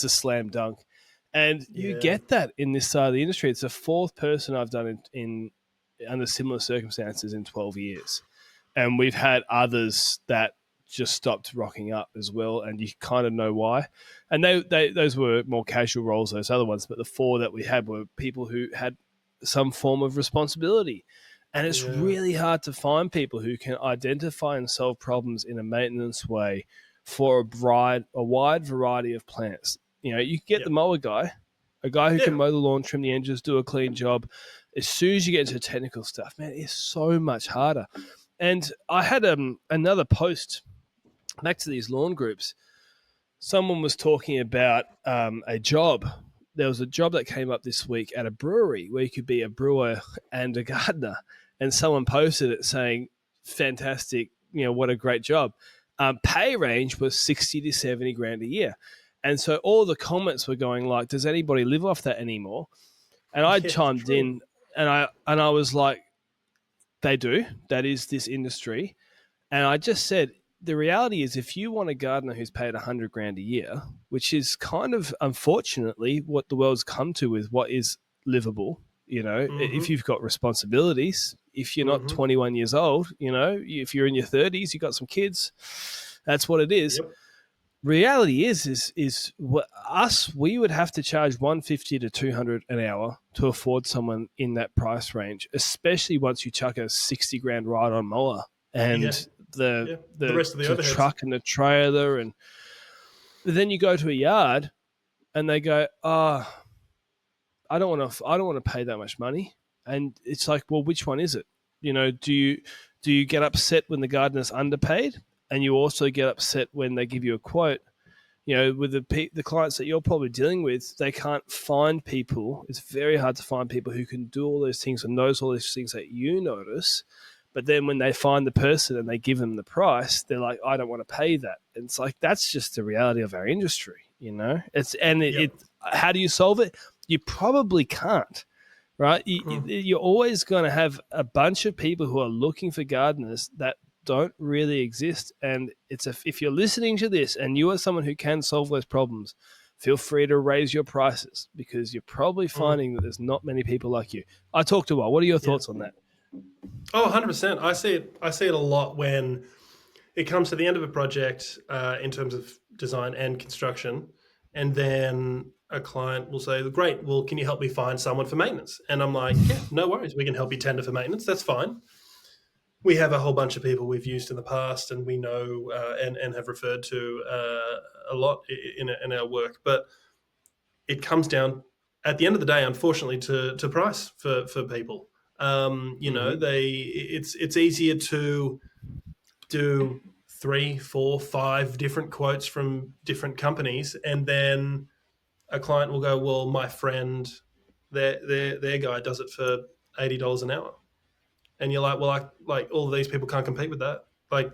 a slam dunk. And you get that in this side of the industry. It's the fourth person I've done in under similar circumstances in 12 years. And we've had others that just stopped rocking up as well, and you kind of know why. And those were more casual roles, those other ones, but the four that we had were people who had some form of responsibility. And it's really hard to find people who can identify and solve problems in a maintenance way for a wide variety of plants. You can get the mower guy, a guy who can mow the lawn, trim the edges, do a clean job. As soon as you get into technical stuff, man, it's so much harder. And I had another post back to these lawn groups. Someone was talking about a job. There was a job that came up this week at a brewery where you could be a brewer and a gardener. And someone posted it saying, fantastic, what a great job. Pay range was 60 to 70 grand a year. And so all the comments were going like, does anybody live off that anymore? And I Yeah, it's chimed true. in and I was like, they do. That is this industry. And I just said, the reality is if you want a gardener who's paid 100 grand a year, which is kind of unfortunately what the world's come to with what is livable, if Mm-hmm. you've got responsibilities, if you're not Mm-hmm. 21 years old, if you're in your 30s, you've got some kids, that's what it is. Yep. Reality is what us, we would have to charge 150 to 200 an hour to afford someone in that price range, especially once you chuck a 60 grand ride on mower Yeah. and the Yeah. The the rest of the the overheads. truck and the trailer. And then you go to a yard and they go, I don't want to pay that much money. And it's like, well, which one is it? Do you get upset when the gardener's underpaid, and you also get upset when they give you a quote? With the clients that you're probably dealing with, they can't find people. It's very hard to find people who can do all those things and knows all those things that you notice. But then when they find the person and they give them the price, they're like, I don't want to pay that. And it's like, that's just the reality of our industry. Yep. How do you solve it? You probably can't, right? Mm. You're always going to have a bunch of people who are looking for gardeners that don't really exist. And if you're listening to this and you are someone who can solve those problems, feel free to raise your prices, because you're probably Mm. finding that there's not many people like you. I talked a while. What are your Yeah. thoughts on that? Oh, 100%. I see it a lot when it comes to the end of a project in terms of design and construction, and then a client will say, "Great, well, can you help me find someone for maintenance?" And I'm like, "Yeah, no worries. We can help you tender for maintenance. That's fine. We have a whole bunch of people we've used in the past, and we know and have referred to a lot in our work. But it comes down at the end of the day, unfortunately, to price for people. Mm-hmm. It's easier to do three, four, five different quotes from different companies, and then a client will go, "Well, my friend, their guy does it for $80 an hour," and you're like, "Well, like all of these people can't compete with that. Like,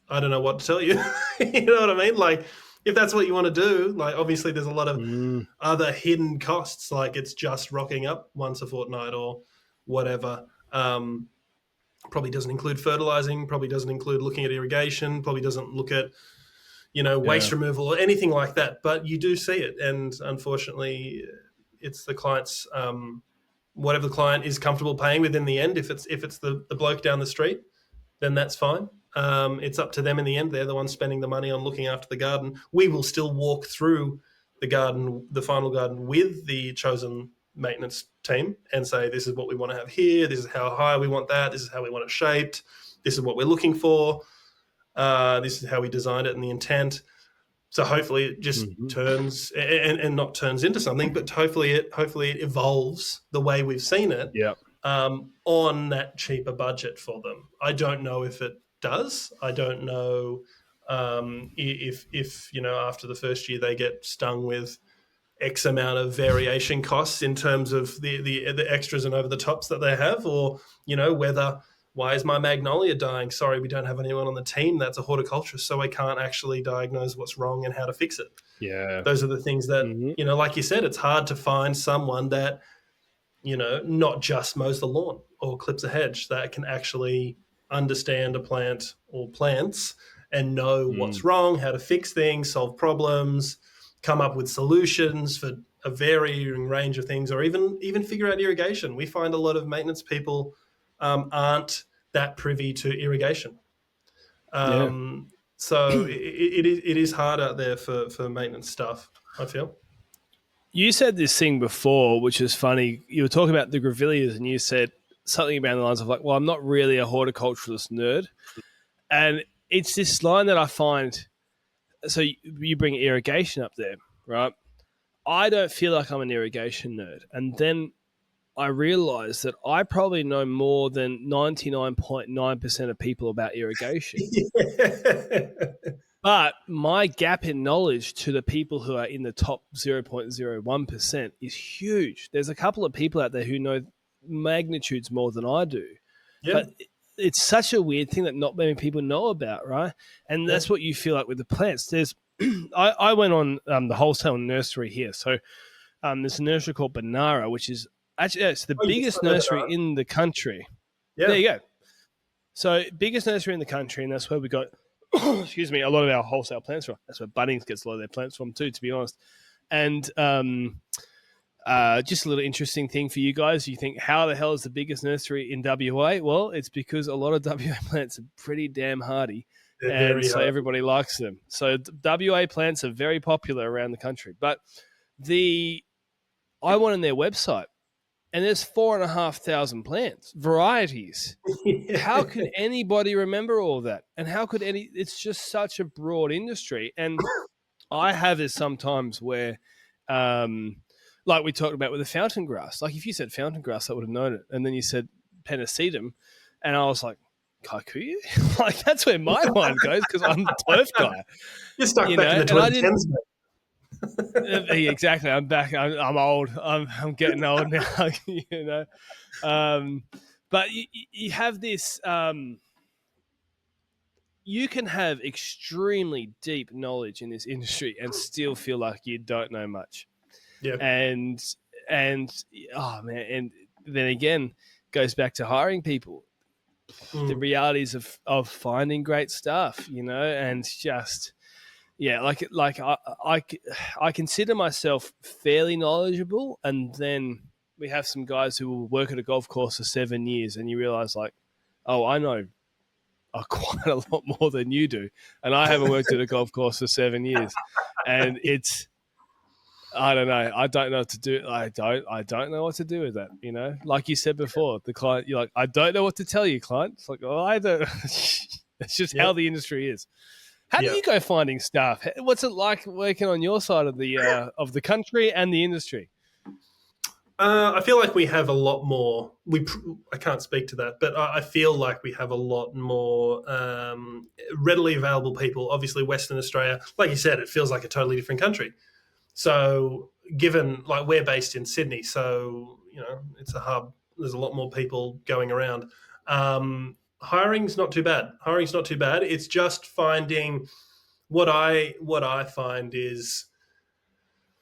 I don't know what to tell you." You know what I mean? Like, if that's what you want to do, like obviously there's a lot of Mm, other hidden costs, like it's just rocking up once a fortnight or whatever. Probably doesn't include fertilizing, probably doesn't include looking at irrigation, probably doesn't look at yeah. waste removal or anything like that. But you do see it, and unfortunately, it's the client's whatever the client is comfortable paying with in the end. If it's the bloke down the street, then that's fine. It's up to them in the end. They're the ones spending the money on looking after the garden. We will still walk through the garden, the final garden, with the chosen maintenance team and say, this is what we want to have here. This is how high we want that. This is how we want it shaped. This is what we're looking for. This is how we designed it and the intent. So hopefully it just Mm-hmm. turns and not turns into something, but hopefully it evolves the way we've seen it Yeah. on that cheaper budget for them. I don't know if it does. I don't know if after the first year they get stung with X amount of variation costs in terms of the extras and over the tops that they have, or whether, why is my magnolia dying? Sorry, we don't have anyone on the team that's a horticulturist, so I can't actually diagnose what's wrong and how to fix it. Yeah. Those are the things that, Mm-hmm. like you said, it's hard to find someone that not just mows the lawn or clips a hedge, that can actually understand a plant or plants and know Mm. what's wrong, how to fix things, solve problems, come up with solutions for a varying range of things, or even figure out irrigation. We find a lot of maintenance people aren't that privy to irrigation. Yeah. So it is hard out there for maintenance stuff, I feel. You said this thing before, which is funny. You were talking about the grevilleas, and you said something about the lines of like, "Well, I'm not really a horticulturalist nerd," and it's this line that I find. So you bring irrigation up there, right? I don't feel like I'm an irrigation nerd, and then I realize that I probably know more than 99.9% of people about irrigation. Yeah. But my gap in knowledge to the people who are in the top 0.01% is huge. There's a couple of people out there who know magnitudes more than I do. Yeah. But it's such a weird thing that not many people know about, right? And Yeah. that's what you feel like with the plants. There's I went on the wholesale nursery here. So there's a nursery called Banara, which is actually it's the Oh, yes, biggest I know nursery that. in the country. There Yeah. you go. So biggest nursery in the country, and that's where we got, excuse me, a lot of our wholesale plants from. That's where Bunnings gets a lot of their plants from too, to be honest. And just a little interesting thing for you guys. You think, how the hell is the biggest nursery in WA? Well, it's because a lot of WA plants are pretty damn hardy. They're And very so hard. everybody likes them. So WA plants are very popular around the country. But I went on their website and there's 4,500 plants, varieties. How Yeah. could anybody remember all that? And how could it's just such a broad industry. And I have this sometimes where, um, like we talked about with the fountain grass. Like if you said fountain grass, I would have known it. And then you said Pennisedum, and I was like, Kikuyu? Like that's where my mind goes because I'm the turf guy, You're stuck you back in know. the And I didn't 2010s, exactly. I'm back. I'm old. I'm getting old now, you know. Um, but you have this. You can have extremely deep knowledge in this industry and still feel like you don't know much. mate. And and oh man, and then again goes back to hiring people. Yeah. The realities of finding great stuff, you know, and just yeah, I consider myself fairly knowledgeable, and then we have some guys who will work at a golf course for 7 years, and you realize like, oh, I know quite a lot more than you do, and I haven't worked at a golf course for 7 years, and it's I don't know. I don't know what to do. I don't know what to do with that. You know, like you said before, the client. You're like, I don't know what to tell you, client. It's like, oh, I don't. It's just Yeah. how the industry is. How do Yeah. you go finding staff? What's it like working on your side of the country and the industry? I feel like we have a lot more. I can't speak to that, but I feel like we have a lot more readily available people. Obviously, Western Australia, like you said, it feels like a totally different country. So, given like we're based in Sydney, so it's a hub. There's a lot more people going around. Hiring's not too bad. Hiring's not too bad. It's just finding what I find is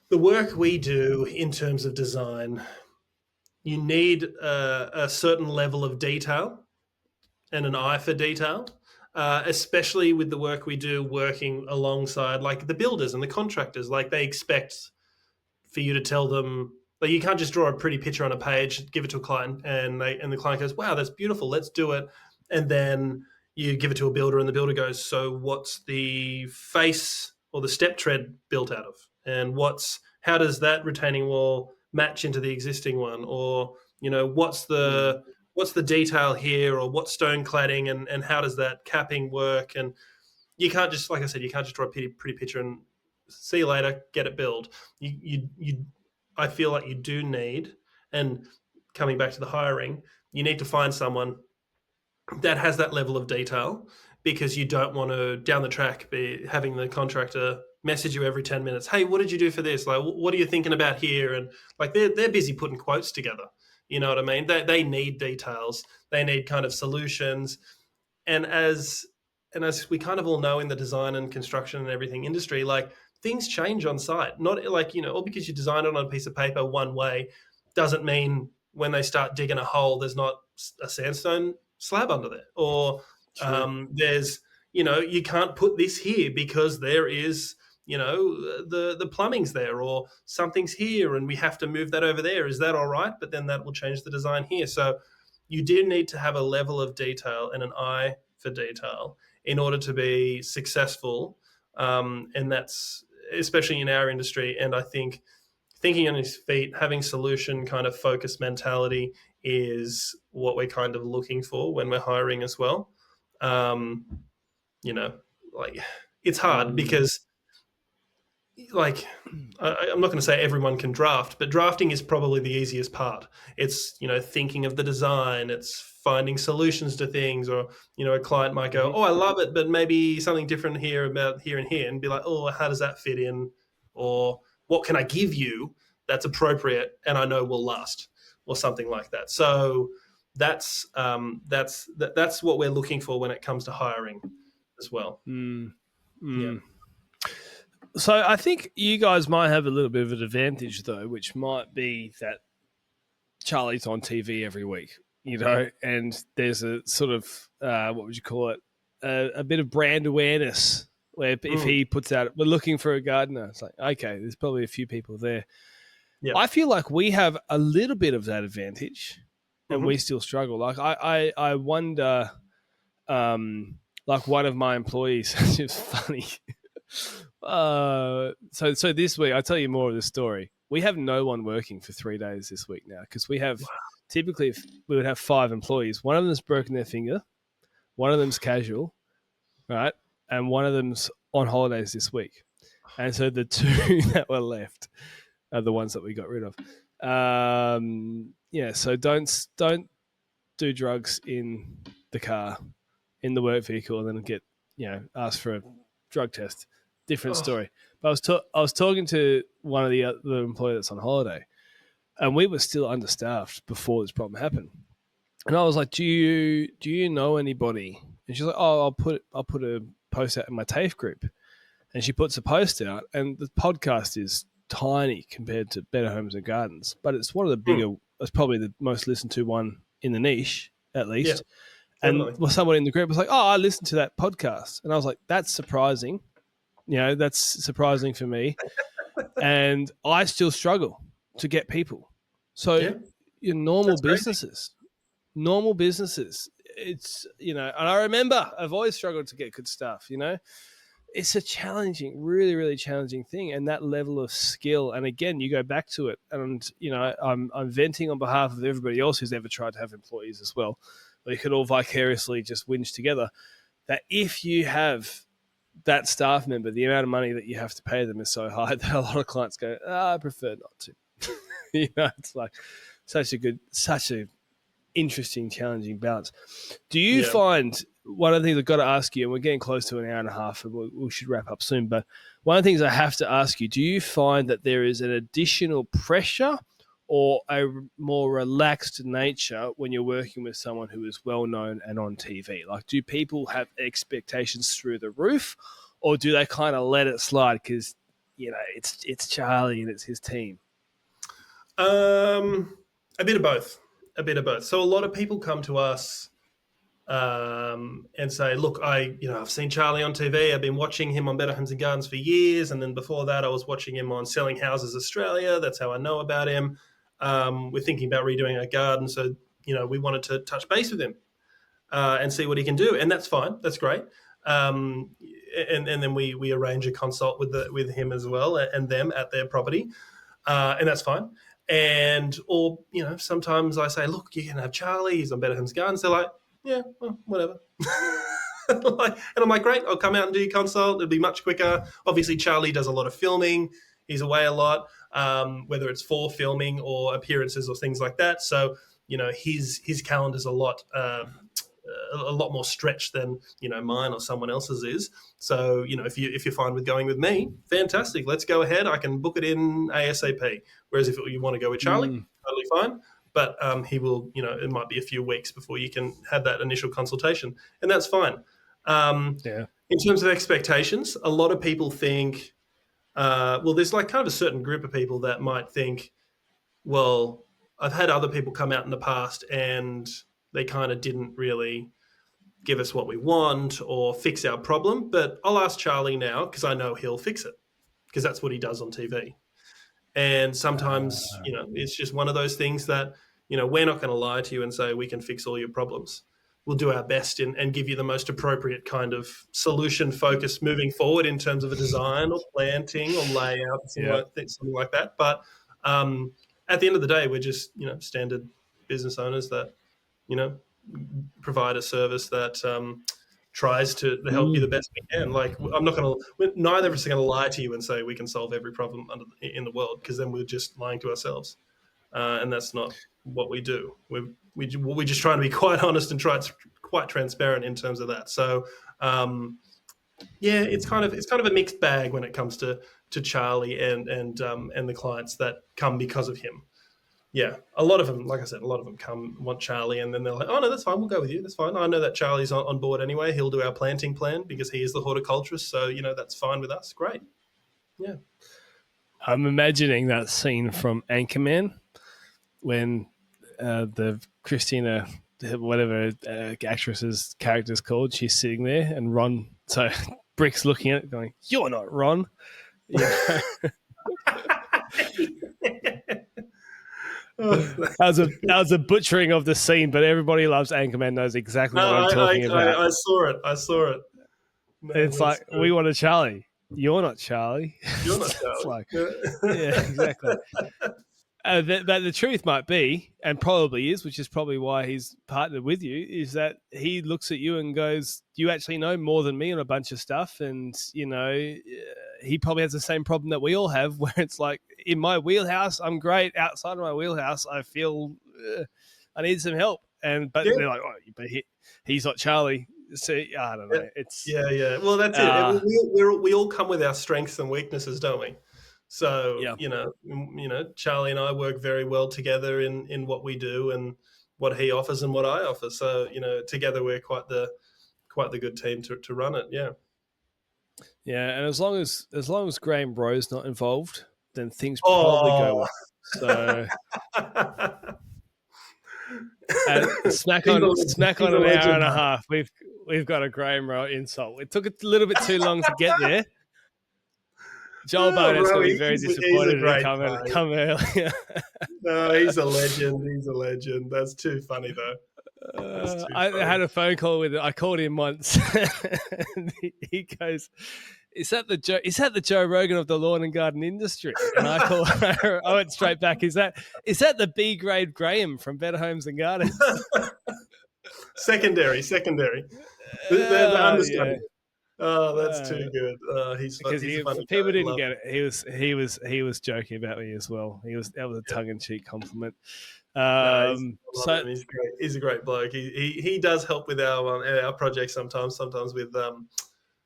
the work we do in terms of design. You need a certain level of detail and an eye for detail, especially with the work we do working alongside like the builders and the contractors. Like they expect for you to tell them, like you can't just draw a pretty picture on a page, give it to a client, and the client goes, "Wow, that's beautiful. Let's do it." And then you give it to a builder, and the builder goes, "So what's the face or the step tread built out of? And how does that retaining wall match into the existing one? Or what's the detail here, or what stone cladding, and how does that capping work?" And you can't just, like I said, you can't just draw a pretty picture and see you later, get it built. You I feel like you do need, and coming back to the hiring, you need to find someone that has that level of detail, because you don't want to down the track be having the contractor message you every 10 minutes. Hey, what did you do for this? Like, what are you thinking about here? And like they're busy putting quotes together. You know what I mean? They need details. They need kind of solutions. And as we kind of all know in the design and construction and everything industry, like things change on site. Not like, all because you design it on a piece of paper one way doesn't mean when they start digging a hole, there's not a sandstone slab under there. Or True. there's, you can't put this here because there is, the plumbing's there, or something's here and we have to move that over there. Is that all right? But then that will change the design here. So you do need to have a level of detail and an eye for detail in order to be successful. And that's especially in our industry. And I think thinking on his feet, having solution kind of focused mentality is what we're kind of looking for when we're hiring as well. Um, you know, like it's hard Mm. because like I'm not going to say everyone can draft, but drafting is probably the easiest part. It's thinking of the design, it's finding solutions to things, or a client might go, Mm-hmm. "Oh, I love it, but maybe something different here about here and here," and be like, "Oh, how does that fit in?" Or what can I give you that's appropriate and I know will last, or something like that. So that's what we're looking for when it comes to hiring as well. Mm. Yeah. Mm. So I think you guys might have a little bit of an advantage though, which might be that Charlie's on TV every week, and there's a sort of what would you call it, a bit of brand awareness where if he puts out, we're looking for a gardener, it's like, okay, there's probably a few people there. Yeah. I feel like we have a little bit of that advantage, and we still struggle. Like I wonder, like one of my employees, it's funny. So this week, I'll tell you more of the story. We have no one working for 3 days this week now because we have typically we would have 5 employees. One of them's broken their finger, one of them's casual, right, and one of them's on holidays this week. And so the 2 that were left are the ones that we got rid of. So don't do drugs in the car, in the work vehicle, and then get asked for a drug test. Different story. But I was talking to one of the employee that's on holiday, and we were still understaffed before this problem happened. And I was like, "Do you know anybody?" And she's like, "Oh, I'll put a post out in my TAFE group." And she puts a post out, and the podcast is tiny compared to Better Homes and Gardens, but it's one of the bigger. It's probably the most listened to one in the niche, at least. Yeah, and someone in the group was like, "Oh, I listened to that podcast," and I was like, "That's surprising." That's surprising for me. And I still struggle to get people. So your normal businesses, it's, and I remember I've always struggled to get good stuff, It's a challenging, really, really challenging thing. And that level of skill. And again, you go back to it and, I'm venting on behalf of everybody else who's ever tried to have employees as well. We could all vicariously just whinge together that if you have that staff member, the amount of money that you have to pay them is so high that a lot of clients go, I prefer not to. It's like such a interesting, challenging balance. Do you find, one of the things I've got to ask you, and we're getting close to an hour and a half and we should wrap up soon, but one of the things I have to ask you, do you find that there is an additional pressure or a more relaxed nature when you're working with someone who is well-known and on TV? Like, do people have expectations through the roof, or do they kind of let it slide because, it's Charlie and it's his team? A bit of both. So a lot of people come to us and say, look, I've seen Charlie on TV. I've been watching him on Better Homes and Gardens for years. And then before that, I was watching him on Selling Houses Australia. That's how I know about him. We're thinking about redoing our garden. So, we wanted to touch base with him and see what he can do. And that's fine. That's great. And then we arrange a consult with him as well and them at their property. And that's fine. Or sometimes I say, look, you can have Charlie. He's on Better Homes Gardens. They're like, yeah, well, whatever. And I'm like, great, I'll come out and do your consult. It'll be much quicker. Obviously, Charlie does a lot of filming. He's away a lot, whether it's for filming or appearances or things like that. So, his calendar's a lot more stretched than mine or someone else's is. So if you're fine with going with me, fantastic. Let's go ahead. I can book it in ASAP. Whereas if you want to go with Charlie, totally fine. But he will, it might be a few weeks before you can have that initial consultation, and that's fine. In terms of expectations, a lot of people think, there's like kind of a certain group of people that might think, well, I've had other people come out in the past and they kind of didn't really give us what we want or fix our problem, but I'll ask Charlie now because I know he'll fix it because that's what he does on TV. And sometimes, it's just one of those things that, we're not going to lie to you and say we can fix all your problems. We'll do our best and give you the most appropriate kind of solution focus moving forward in terms of a design or planting or layout, something like that. But at the end of the day, we're just, standard business owners that, provide a service that tries to help you the best we can. Like, neither of us are going to lie to you and say we can solve every problem in the world, because then we're just lying to ourselves. And that's not what we do. We're just trying to be quite honest and quite transparent in terms of that. So, it's kind of a mixed bag when it comes to Charlie and the clients that come because of him. Yeah, a lot of them, like I said, want Charlie, and then they're like, oh, no, that's fine. We'll go with you. That's fine. I know that Charlie's on board anyway. He'll do our planting plan because he is the horticulturist. So, that's fine with us. Great. Yeah. I'm imagining that scene from Anchorman when the Christina, whatever actress's character is called, she's sitting there and Ron, so Brick's looking at it going, "You're not Ron." You know? That was a butchering of the scene, but everybody loves Anchorman knows exactly what I'm talking about. I saw it. No, it's like, true. We want a Charlie. You're not Charlie. You're not Charlie. It's like, yeah, exactly. But the truth might be, and probably is, which is probably why he's partnered with you, is that he looks at you and goes, "You actually know more than me on a bunch of stuff," and he probably has the same problem that we all have, where it's like, in my wheelhouse, I'm great. Outside of my wheelhouse, I feel I need some help. But they're like, "Oh, but he's not Charlie." So I don't know. It's Well, that's it. We all come with our strengths and weaknesses, don't we? So Charlie and I work very well together in what we do and what he offers and what I offer. So together we're quite the good team to run it. Yeah. Yeah, and as long as Graham Rowe's not involved, then things probably go well. So smack on an hour and a half. We've got a Graham Rowe insult. It took a little bit too long to get there. Joel Barnett's going to be very disappointed to come earlier. No, he's a legend. He's a legend. That's too funny, though. I had a phone call with him. I called him once. And he goes, "Is that the Joe Rogan of the lawn and garden industry?" And I went straight back, "Is that the B grade Graham from Better Homes and Gardens?" Secondary. The understudy. Yeah. Oh, that's too good. He's funny. People didn't get it. He was joking about me as well. That was a tongue-in-cheek compliment. He's great. He's a great bloke. He does help with our projects sometimes with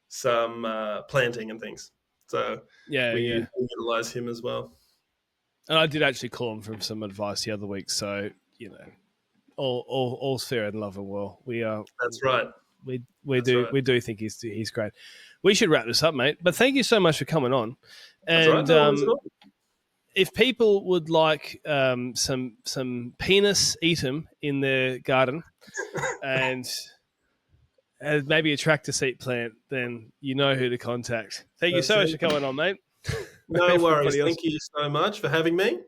some planting and things. So we utilize him as well. And I did actually call him for some advice the other week. So all's fair in love and war. That's right. We do think he's great. We should wrap this up, mate. But thank you so much for coming on. And if people would like some penis eatum in their garden and maybe a tractor seat plant, then you know who to contact. Thank you so much for coming on, mate. No worries. Thank you so much for having me.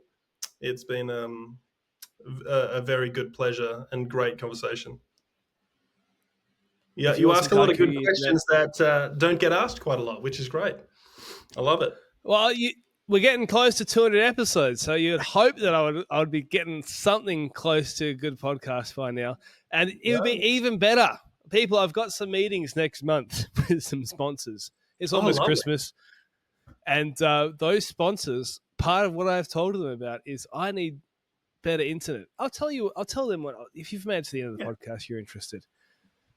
It's been a very good pleasure and great conversation. Yeah, you ask a lot of good questions that don't get asked quite a lot, which is great. I love it. Well, we're getting close to 200 episodes, so you'd hope that I would be getting something close to a good podcast by now, and it would be even better. People, I've got some meetings next month with some sponsors. It's almost Christmas, and those sponsors, part of what I've told them about is I need better internet. I'll tell them if you've made it to the end of the podcast, you're interested.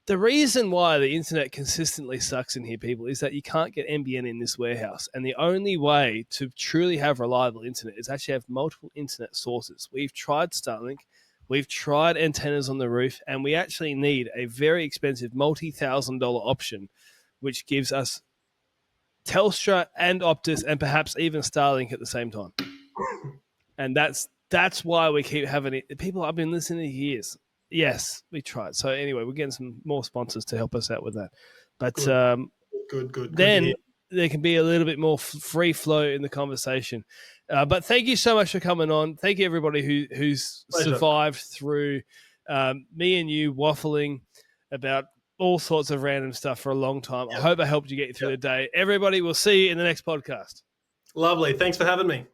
The reason why the internet consistently sucks in here, people, is that you can't get NBN in this warehouse. And the only way to truly have reliable internet is actually have multiple internet sources. We've tried Starlink, we've tried antennas on the roof, and we actually need a very expensive multi-$1,000 option, which gives us Telstra and Optus and perhaps even Starlink at the same time. And that's why we keep having it. People, I've been listening to years. Yes, we tried. So anyway, we're getting some more sponsors to help us out with that. But good. Then there can be a little bit more free flow in the conversation. But thank you so much for coming on. Thank you, everybody who's survived through me and you waffling about all sorts of random stuff for a long time. Yep. I hope I helped you get through the day. Everybody, we'll see you in the next podcast. Lovely. Thanks for having me.